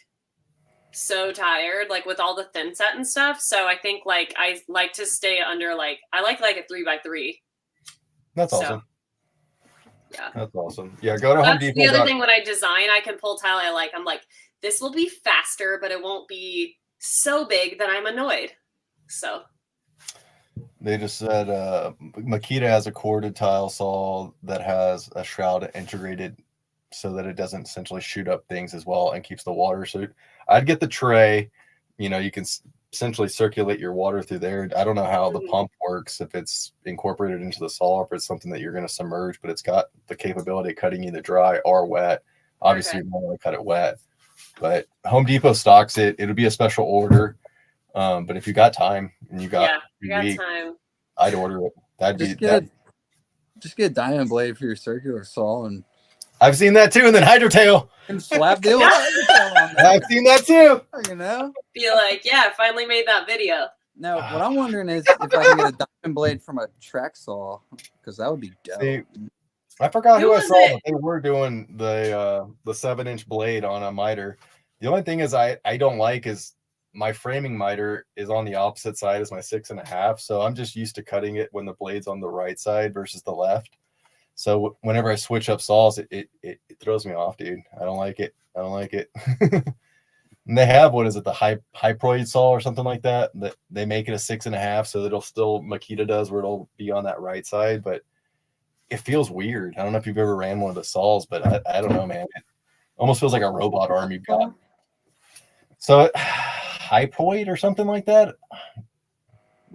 so tired, like with all the thin set and stuff. So I think like I like to stay under like I like a 3x3. That's awesome. Yeah, that's awesome. Yeah, go to Home Depot. The other thing when I design, I can pull tile I like. I'm like, this will be faster, but it won't be so big that I'm annoyed. So. They just said Makita has a corded tile saw that has a shroud integrated so that it doesn't essentially shoot up things as well and keeps the water. So I'd get the tray. You can essentially circulate your water through there. I don't know how the pump works, if it's incorporated into the saw, or if it's something that you're going to submerge, but it's got the capability of cutting either dry or wet. Obviously, you want to cut it wet. But Home Depot stocks it. It'll be a special order. But if you got time and you got time, I'd order it. Just get a diamond blade for your circular saw, and I've seen that too. And then hydro tail and slap the hydro tail on there. I've seen that too. Be like, yeah, I finally made that video. No, what I'm wondering is if I can get a diamond blade from a track saw, because that would be dope. See, I forgot who I saw, but they were doing the 7-inch blade on a miter. The only thing is I don't like is my framing miter is on the opposite side as my 6.5. So I'm just used to cutting it when the blade's on the right side versus the left. So whenever I switch up saws, it throws me off, dude. I don't like it. And they have, what is it, the Hyproid saw or something like that they make it a 6.5, so it'll still, Makita does, where it'll be on that right side, but it feels weird. I don't know if you've ever ran one of the saws, but I don't know, man. It almost feels like a robot arm you've got. So Hyproid or something like that.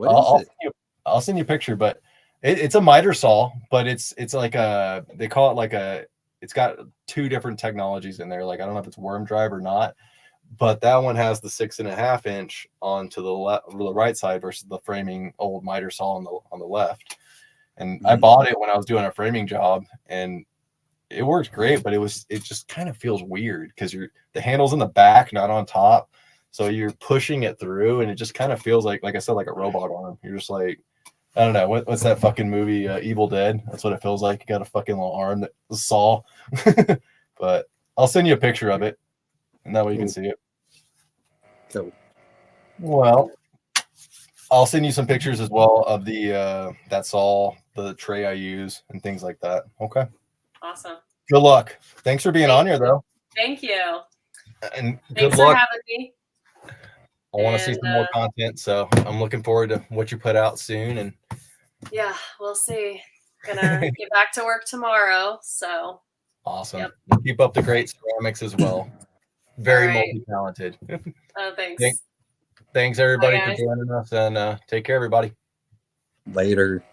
I'll send you a picture, but it's a miter saw, but it's like they call it like it's got 2 different technologies in there. Like, I don't know if it's worm drive or not, but that one has the 6.5 inch onto the right side versus the framing old miter saw on the left. And I bought it when I was doing a framing job, and it works great, but it just kind of feels weird because the handle's in the back, not on top. So you're pushing it through, and it just kind of feels like I said, like a robot arm. You're just like, I don't know. What's that fucking movie, Evil Dead? That's what it feels like. You got a fucking little arm that saw. But I'll send you a picture of it, and that way you can see it. Cool. Well, I'll send you some pictures as well of the that's all the tray I use and things like that. Okay. Awesome. Good luck. Thanks for being on here, though. Thank you. And Thanks good luck. for having me. I want to see some more content, so I'm looking forward to what you put out soon. And yeah, we'll see. Gonna get back to work tomorrow. So awesome. Yep. We'll keep up the great ceramics as well. Very multi-talented. Oh, thanks. Thanks everybody for joining us, and take care, everybody. Later.